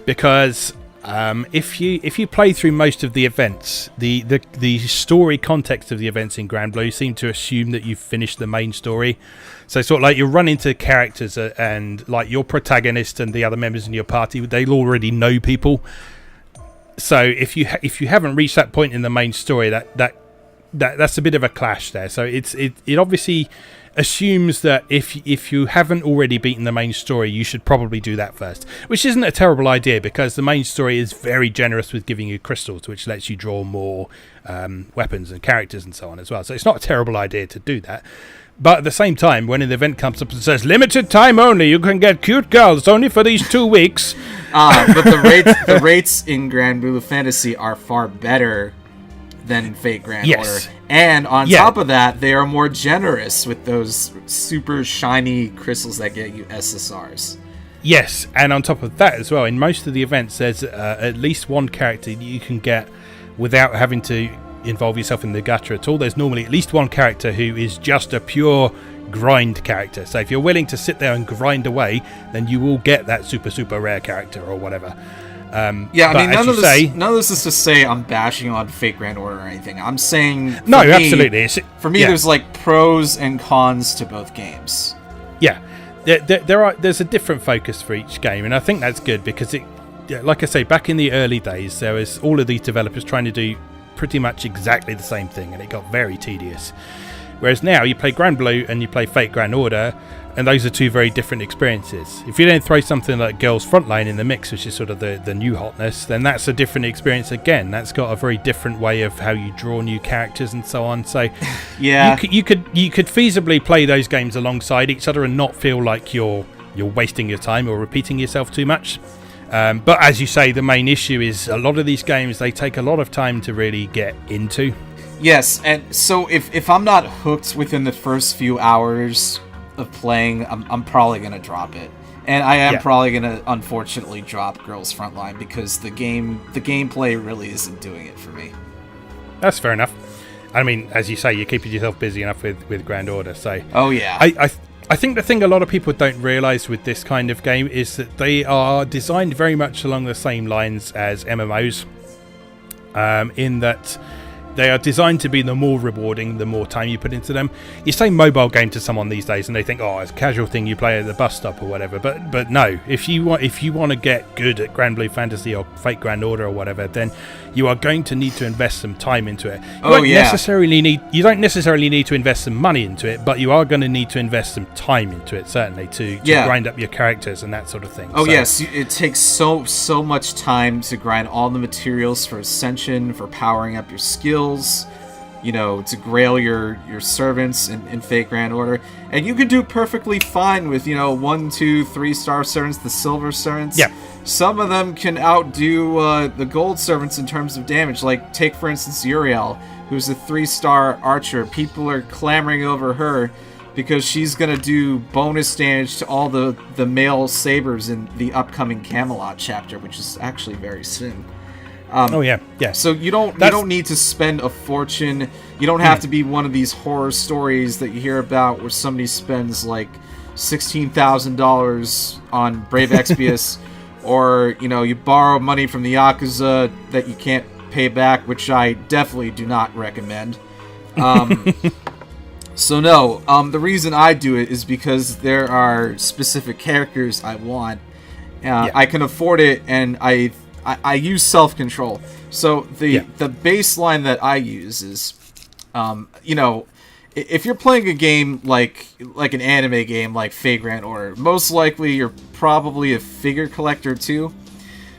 because if you play through most of the events, the story context of the events in Grand Blue seem to assume that you've finished the main story. So sort of like you run into characters and like your protagonist and the other members in your party, they'll already know people. So if you haven't reached that point in the main story, that's a bit of a clash there. So it obviously assumes that if you haven't already beaten the main story, you should probably do that first, which isn't a terrible idea because the main story is very generous with giving you crystals, which lets you draw more weapons and characters and so on as well. So it's not a terrible idea to do that. But at the same time, when an event comes up and says, limited time only, you can get cute girls only for these 2 weeks. But the rates in Grand Blue Fantasy are far better than Fate Grand Order. And on top of that, they are more generous with those super shiny crystals that get you SSRs. Yes, and on top of that as well, in most of the events, there's at least one character you can get without having to involve yourself in the gacha at all. There's normally at least one character who is just a pure grind character. So if you're willing to sit there and grind away, then you will get that super rare character or whatever. I mean, none of this is to say I'm bashing on Fate Grand Order or anything. I'm saying absolutely. For me, there's like pros and cons to both games. Yeah, there's a different focus for each game, and I think that's good because like I say, back in the early days, there was all of these developers trying to do pretty much exactly the same thing, and it got very tedious. Whereas now you play Grand Blue and you play Fate Grand Order, and those are two very different experiences. If you then throw something like Girls Frontline in the mix, which is sort of the new hotness, then that's a different experience again. That's got a very different way of how you draw new characters and so on. So yeah, you could feasibly play those games alongside each other and not feel like you're wasting your time or repeating yourself too much. But as you say, the main issue is a lot of these games, they take a lot of time to really get into. Yes, and so if I'm not hooked within the first few hours of playing, I'm probably going to drop it. And I am probably going to, unfortunately, drop Girls Frontline because the gameplay really isn't doing it for me. That's fair enough. I mean, as you say, you're keeping yourself busy enough with Grand Order, so... Oh, yeah. I think the thing a lot of people don't realise with this kind of game is that they are designed very much along the same lines as MMOs, in that They are designed to be the more rewarding, the more time you put into them. You say mobile game to someone these days, and they think, "Oh, it's a casual thing you play at the bus stop or whatever." But no, if you want to get good at Grand Blue Fantasy or Fate Grand Order or whatever, then you are going to need to invest some time into it. You don't necessarily need to invest some money into it, but you are going to need to invest some time into it, certainly, to grind up your characters and that sort of thing. Yes, it takes so much time to grind all the materials for Ascension, for powering up your skills, to grail your servants in Fate Grand Order. And you can do perfectly fine with, 1, 2, 3-star servants, the silver servants. Yeah. Some of them can outdo the gold servants in terms of damage. Like, take, for instance, Uriel, who's a 3-star archer. People are clamoring over her because she's going to do bonus damage to all the male sabers in the upcoming Camelot chapter, which is actually very soon. So you don't need to spend a fortune. You don't have to be one of these horror stories that you hear about where somebody spends like $16,000 on Brave Exvius, or you borrow money from the Yakuza that you can't pay back, which I definitely do not recommend. So no, the reason I do it is because there are specific characters I want. I can afford it, and I use self-control. So the baseline that I use is, if you're playing a game like an anime game like Fate Grand Order, most likely you're probably a figure collector too.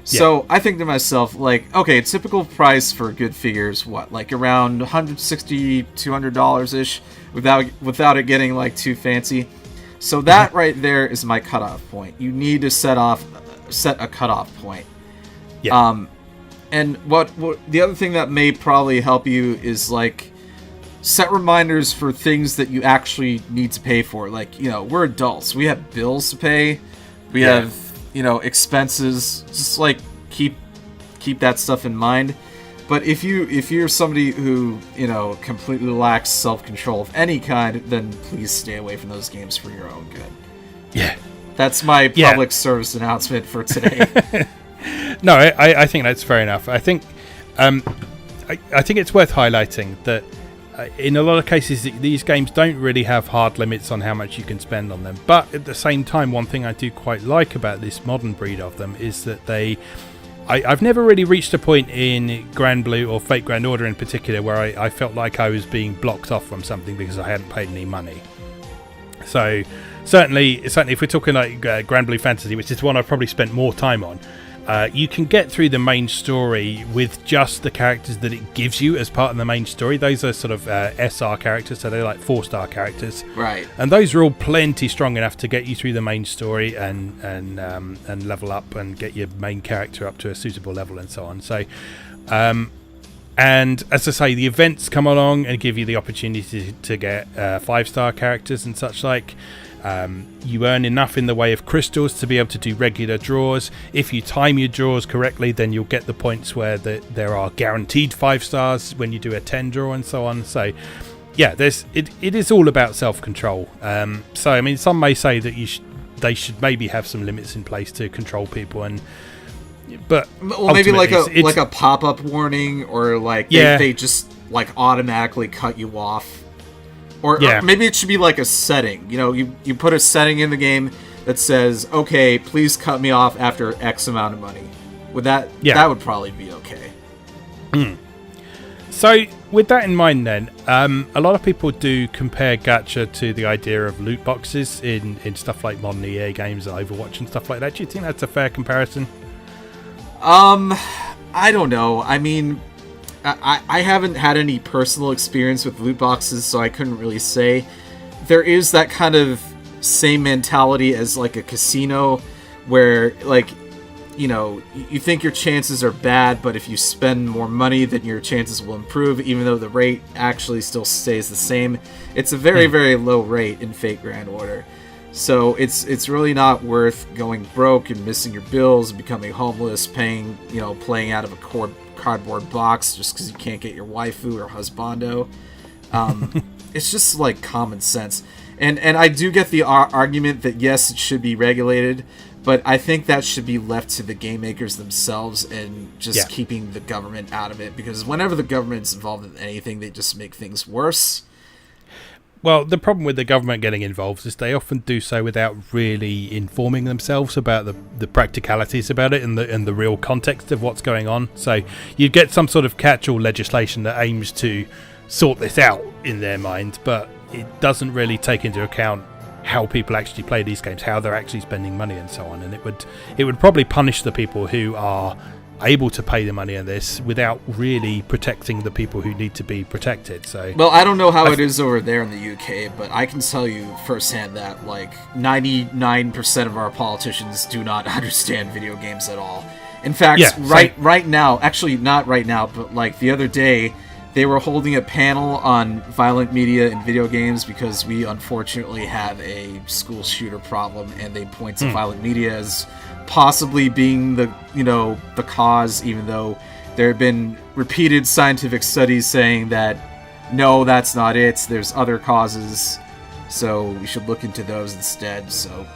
So I think to myself, like, okay, typical price for a good figure is what, like around $160, $200-ish, without it getting like too fancy. So that right there is my cutoff point. You need to set a cutoff point. Yeah. And what the other thing that may probably help you is like set reminders for things that you actually need to pay for. Like, we're adults. We have bills to pay. We have, expenses. Just like keep that stuff in mind. But if you're somebody who, completely lacks self-control of any kind, then please stay away from those games for your own good. Yeah. That's my public service announcement for today. No, I think that's fair enough. I think it's worth highlighting that in a lot of cases these games don't really have hard limits on how much you can spend on them. But at the same time, one thing I do quite like about this modern breed of them is that I've never really reached a point in Grand Blue or Fate Grand Order in particular where I felt like I was being blocked off from something because I hadn't paid any money. So certainly if we're talking like Grand Blue Fantasy, which is one I've probably spent more time on, you can get through the main story with just the characters that it gives you as part of the main story. Those are sort of SR characters, so they're like 4-star characters. Right. And those are all plenty strong enough to get you through the main story and level up and get your main character up to a suitable level and so on. So, and as I say, the events come along and give you the opportunity to get 5-star characters and such like. You earn enough in the way of crystals to be able to do regular draws. If you time your draws correctly, then you'll get the points where there are guaranteed 5 stars when you do a 10 draw and so on. So yeah, it is all about self-control. So I mean, some may say that they should maybe have some limits in place to control people, but maybe like a pop-up warning, or like they just like automatically cut you off. Or maybe it should be like a setting. You put a setting in the game that says, okay, please cut me off after X amount of money. That would probably be okay. So with that in mind then, a lot of people do compare gacha to the idea of loot boxes in stuff like modern EA games, Overwatch and stuff like that. Do you think that's a fair comparison? I don't know. I mean, I haven't had any personal experience with loot boxes, so I couldn't really say. There is that kind of same mentality as like a casino where, like, you think your chances are bad, but if you spend more money, then your chances will improve, even though the rate actually still stays the same. It's a very, very low rate in Fate Grand Order. So it's really not worth going broke and missing your bills and becoming homeless, playing out of a cardboard box just because you can't get your waifu or husbando. It's just like common sense. And I do get the argument that yes, it should be regulated, but I think that should be left to the game makers themselves and just keeping the government out of it, because whenever the government's involved in anything, they just make things worse. Well, the problem with the government getting involved is they often do so without really informing themselves about the practicalities about it and the real context of what's going on. So you get some sort of catch-all legislation that aims to sort this out in their mind, but it doesn't really take into account how people actually play these games, how they're actually spending money and so on. And it would probably punish the people who are able to pay the money on this without really protecting the people who need to be protected. So, well, I don't know how it is over there in the UK, but I can tell you firsthand that like 99% of our politicians do not understand video games at all. In fact, right now, actually not right now, but like the other day, they were holding a panel on violent media in video games because we unfortunately have a school shooter problem, and they point to violent media as possibly being the cause, even though there have been repeated scientific studies saying that no, that's not it. There's other causes, so we should look into those instead. So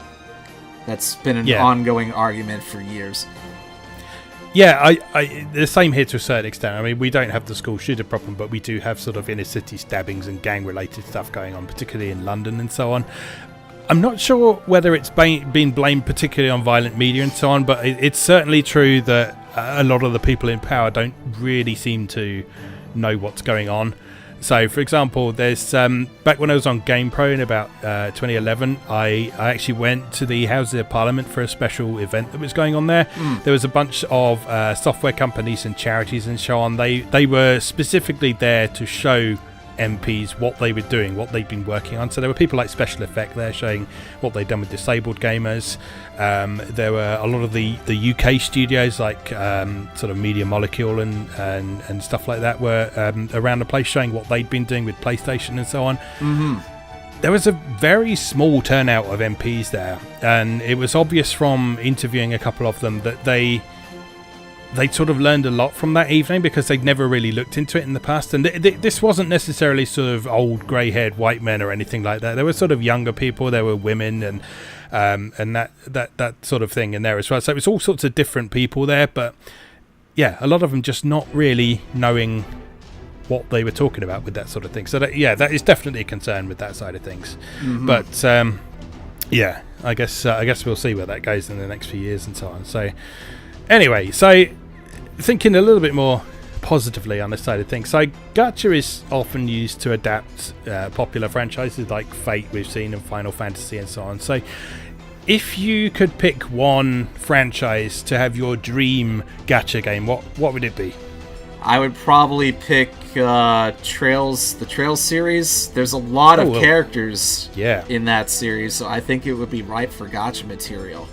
that's been an ongoing argument for years. Yeah, I the same here to a certain extent. I mean, we don't have the school shooter problem, but we do have sort of inner city stabbings and gang-related stuff going on, particularly in London and so on. I'm not sure whether it's been blamed particularly on violent media and so on, but it's certainly true that a lot of the people in power don't really seem to know what's going on. So, for example, there's back when I was on GamePro in about 2011, I actually went to the Houses of Parliament for a special event that was going on there. There was a bunch of software companies and charities and so on. They were specifically there to show MPs what they were doing, what they'd been working on. So there were people like Special Effect there showing what they'd done with disabled gamers. There were a lot of the UK studios like sort of Media Molecule and stuff like that were around the place showing what they'd been doing with PlayStation and so on. There was a very small turnout of MPs there, and it was obvious from interviewing a couple of them that they sort of learned a lot from that evening because they'd never really looked into it in the past. And this wasn't necessarily sort of old grey-haired white men or anything like that. There were sort of younger people, there were women and that sort of thing in there as well. So it was all sorts of different people there, but yeah, a lot of them just not really knowing what they were talking about with that sort of thing. So that is definitely a concern with that side of things. But I guess we'll see where that goes in the next few years and so on. So anyway, so thinking a little bit more positively on this side of things. So gacha is often used to adapt popular franchises like Fate we've seen in Final Fantasy and so on. So if you could pick one franchise to have your dream gacha game, what would it be? I would probably pick the Trails series. There's a lot of characters in that series, so I think it would be ripe for gacha material.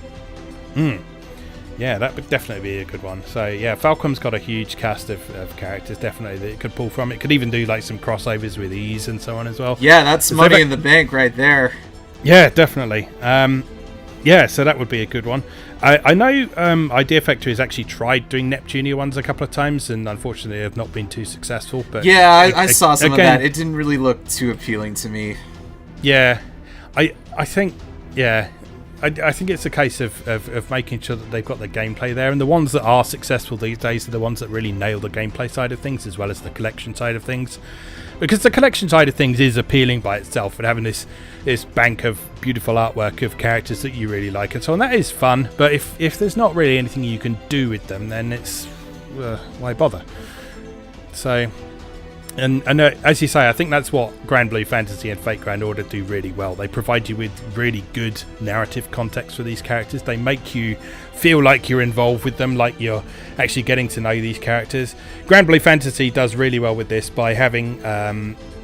Yeah, that would definitely be a good one. So yeah, Falcom's got a huge cast of characters definitely that it could pull from. It could even do like some crossovers with Ease and so on as well. Yeah, that's money in the bank right there. Yeah, definitely. So that would be a good one. I know Idea Factory has actually tried doing Neptunia ones a couple of times, and unfortunately have not been too successful. But yeah, I saw some of that. It didn't really look too appealing to me. Yeah, I think I think it's a case of making sure that they've got the gameplay there, and the ones that are successful these days are the ones that really nail the gameplay side of things as well as the collection side of things. Because the collection side of things is appealing by itself, and having this bank of beautiful artwork of characters that you really like and so on, that is fun. But if there's not really anything you can do with them, then it's why bother? So, and as you say, I think that's what Grand Blue Fantasy and Fate Grand Order do really well. They provide you with really good narrative context for these characters. They make you feel like you're involved with them, like you're actually getting to know these characters. Grand Blue Fantasy does really well with this by having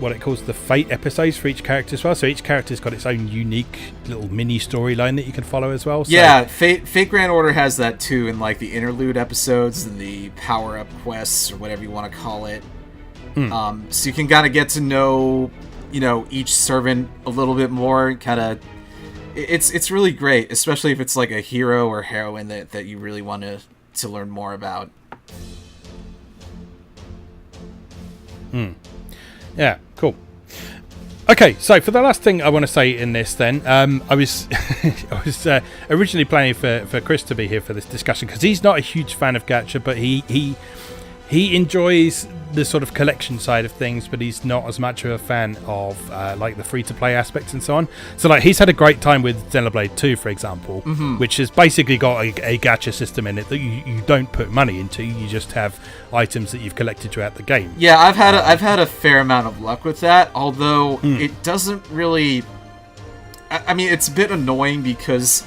what it calls the Fate episodes for each character as well. So each character's got its own unique little mini storyline that you can follow as well. So, yeah, Fate Grand Order has that too in like the interlude episodes and the power-up quests or whatever you want to call it. So you can kind of get to know, each servant a little bit more. Kind of, it's really great, especially if it's like a hero or heroine that you really want to learn more about. Yeah, cool. Okay, so for the last thing I want to say in this, then I was I was originally planning for Chris to be here for this discussion because he's not a huge fan of gacha, but he enjoys the sort of collection side of things, but he's not as much of a fan of like the free-to-play aspects and so on. So like he's had a great time with Xenoblade 2, for example, which has basically got a gacha system in it that you don't put money into. You just have items that you've collected throughout the game. Yeah, I've had a fair amount of luck with that, although it doesn't really... I mean, it's a bit annoying because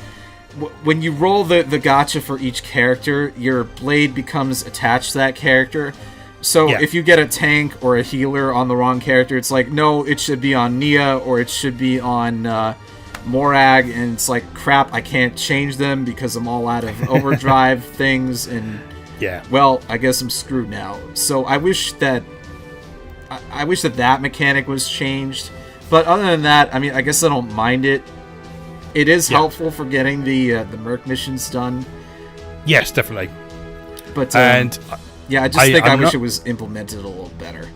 when you roll the gacha for each character, your blade becomes attached to that character. So if you get a tank or a healer on the wrong character, it's like, no, it should be on Nia or it should be on Morag, and it's like, crap, I can't change them because I'm all out of overdrive things, and well, I guess I'm screwed now. So I wish that that mechanic was changed. But other than that, I mean, I guess I don't mind it. It is helpful for getting the Merc missions done. Yes, definitely. But yeah, I wish it was implemented a little better.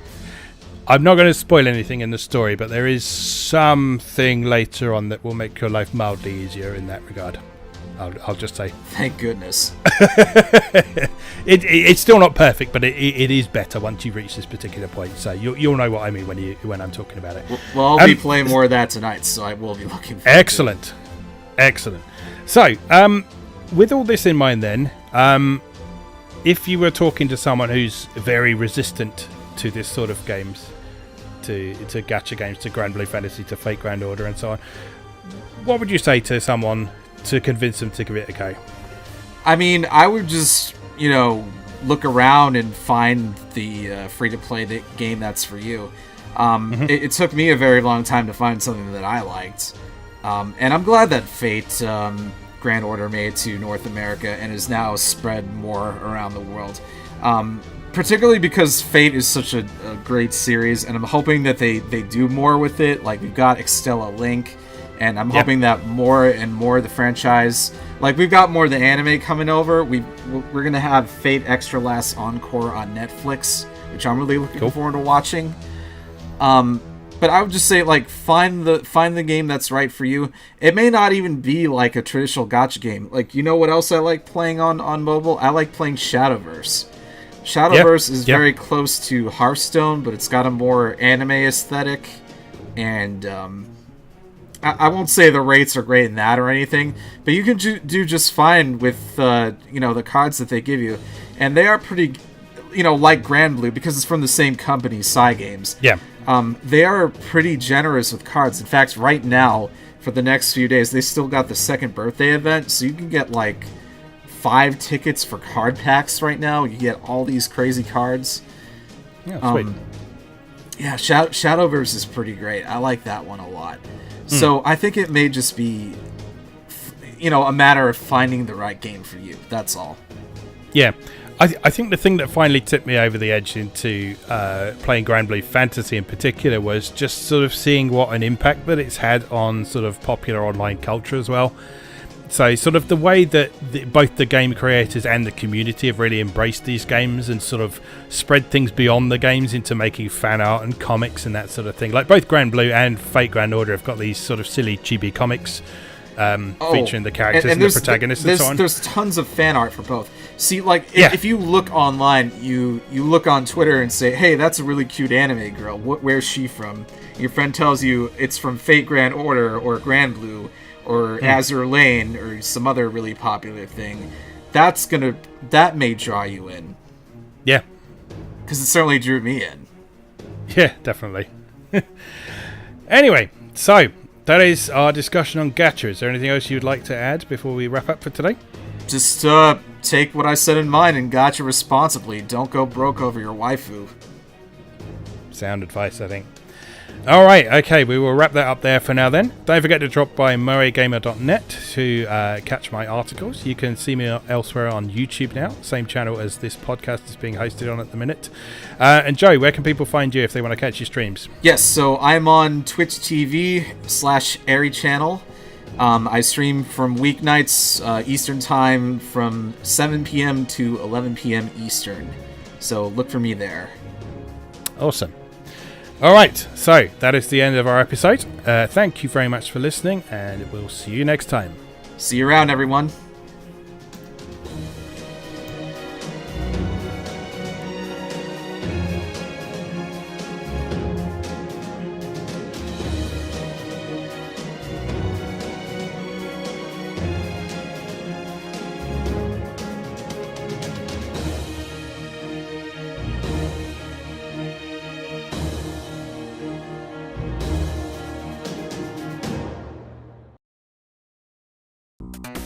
I'm not going to spoil anything in the story, but there is something later on that will make your life mildly easier in that regard. I'll just say. Thank goodness. It's still not perfect, but it is better once you reach this particular point. So you'll know what I mean when I'm talking about it. Well, I'll be playing more of that tonight, so I will be looking for Excellent. So, with all this in mind then, if you were talking to someone who's very resistant to this sort of games, to gacha games, to Grand Blue Fantasy, to Fate Grand Order and so on, what would you say to someone to convince them to give it a go? I mean, I would just, look around and find the free-to-play game that's for you. It took me a very long time to find something that I liked. And I'm glad that Fate Grand Order made it to North America and is now spread more around the world. Particularly because Fate is such a great series, and I'm hoping that they do more with it. Like, we've got Extella Link, and I'm hoping that more and more of the franchise... Like, we've got more of the anime coming over. We're going to have Fate Extra Last Encore on Netflix, which I'm really looking forward to watching. But I would just say, like, find the game that's right for you. It may not even be like a traditional gacha game. Like, you know what else I like playing on mobile? I like playing Shadowverse. Shadowverse is very close to Hearthstone, but it's got a more anime aesthetic. And I won't say the rates are great in that or anything, but you can do just fine with the cards that they give you. And they are pretty, like Grand Blue, because it's from the same company, Cygames. Yeah. They are pretty generous with cards. In fact, right now, for the next few days, they still got the second birthday event, so you can get like 5 tickets for card packs right now. You get all these crazy cards. Yeah, sweet. Yeah, Shadowverse is pretty great. I like that one a lot. So I think it may just be, a matter of finding the right game for you. That's all. Yeah. I think the thing that finally tipped me over the edge into playing Grand Blue Fantasy in particular was just sort of seeing what an impact that it's had on sort of popular online culture as well. So sort of the way that both the game creators and the community have really embraced these games and sort of spread things beyond the games into making fan art and comics and that sort of thing. Like both Grand Blue and Fate Grand Order have got these sort of silly chibi comics featuring the characters and the protagonists and so on. There's tons of fan art for both. See, like, if you look online, you look on Twitter and say, hey, that's a really cute anime girl. Where's she from? Your friend tells you it's from Fate Grand Order or Grand Blue or Azure Lane or some other really popular thing. That may draw you in. Yeah. Because it certainly drew me in. Yeah, definitely. Anyway, so that is our discussion on gacha. Is there anything else you'd like to add before we wrap up for today? Just take what I said in mind and gacha responsibly. Don't go broke over your waifu. Sound advice, I think. All right, okay, we will wrap that up there for now then. Don't forget to drop by MoeGamer.net to catch my articles. You can see me elsewhere on YouTube now, same channel as this podcast is being hosted on at the minute. And Joe, where can people find you if they want to catch your streams? Yes, so I'm on Twitch TV /Erichannel. I stream from weeknights Eastern Time from 7 p.m. to 11 p.m. Eastern. So look for me there. Awesome. Alright, so that is the end of our episode. Thank you very much for listening, and we'll see you next time. See you around, everyone.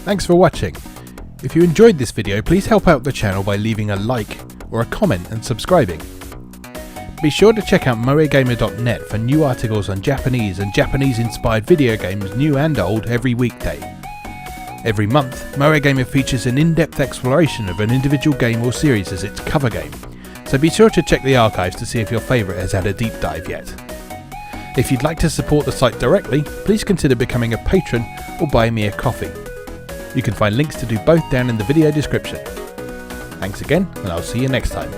Thanks for watching. If you enjoyed this video, please help out the channel by leaving a like or a comment and subscribing. Be sure to check out MoeGamer.net for new articles on Japanese and Japanese-inspired video games, new and old, every weekday. Every month, MoeGamer features an in-depth exploration of an individual game or series as its cover game, so be sure to check the archives to see if your favourite has had a deep dive yet. If you'd like to support the site directly, please consider becoming a patron or buy me a coffee. You can find links to do both down in the video description. Thanks again, and I'll see you next time.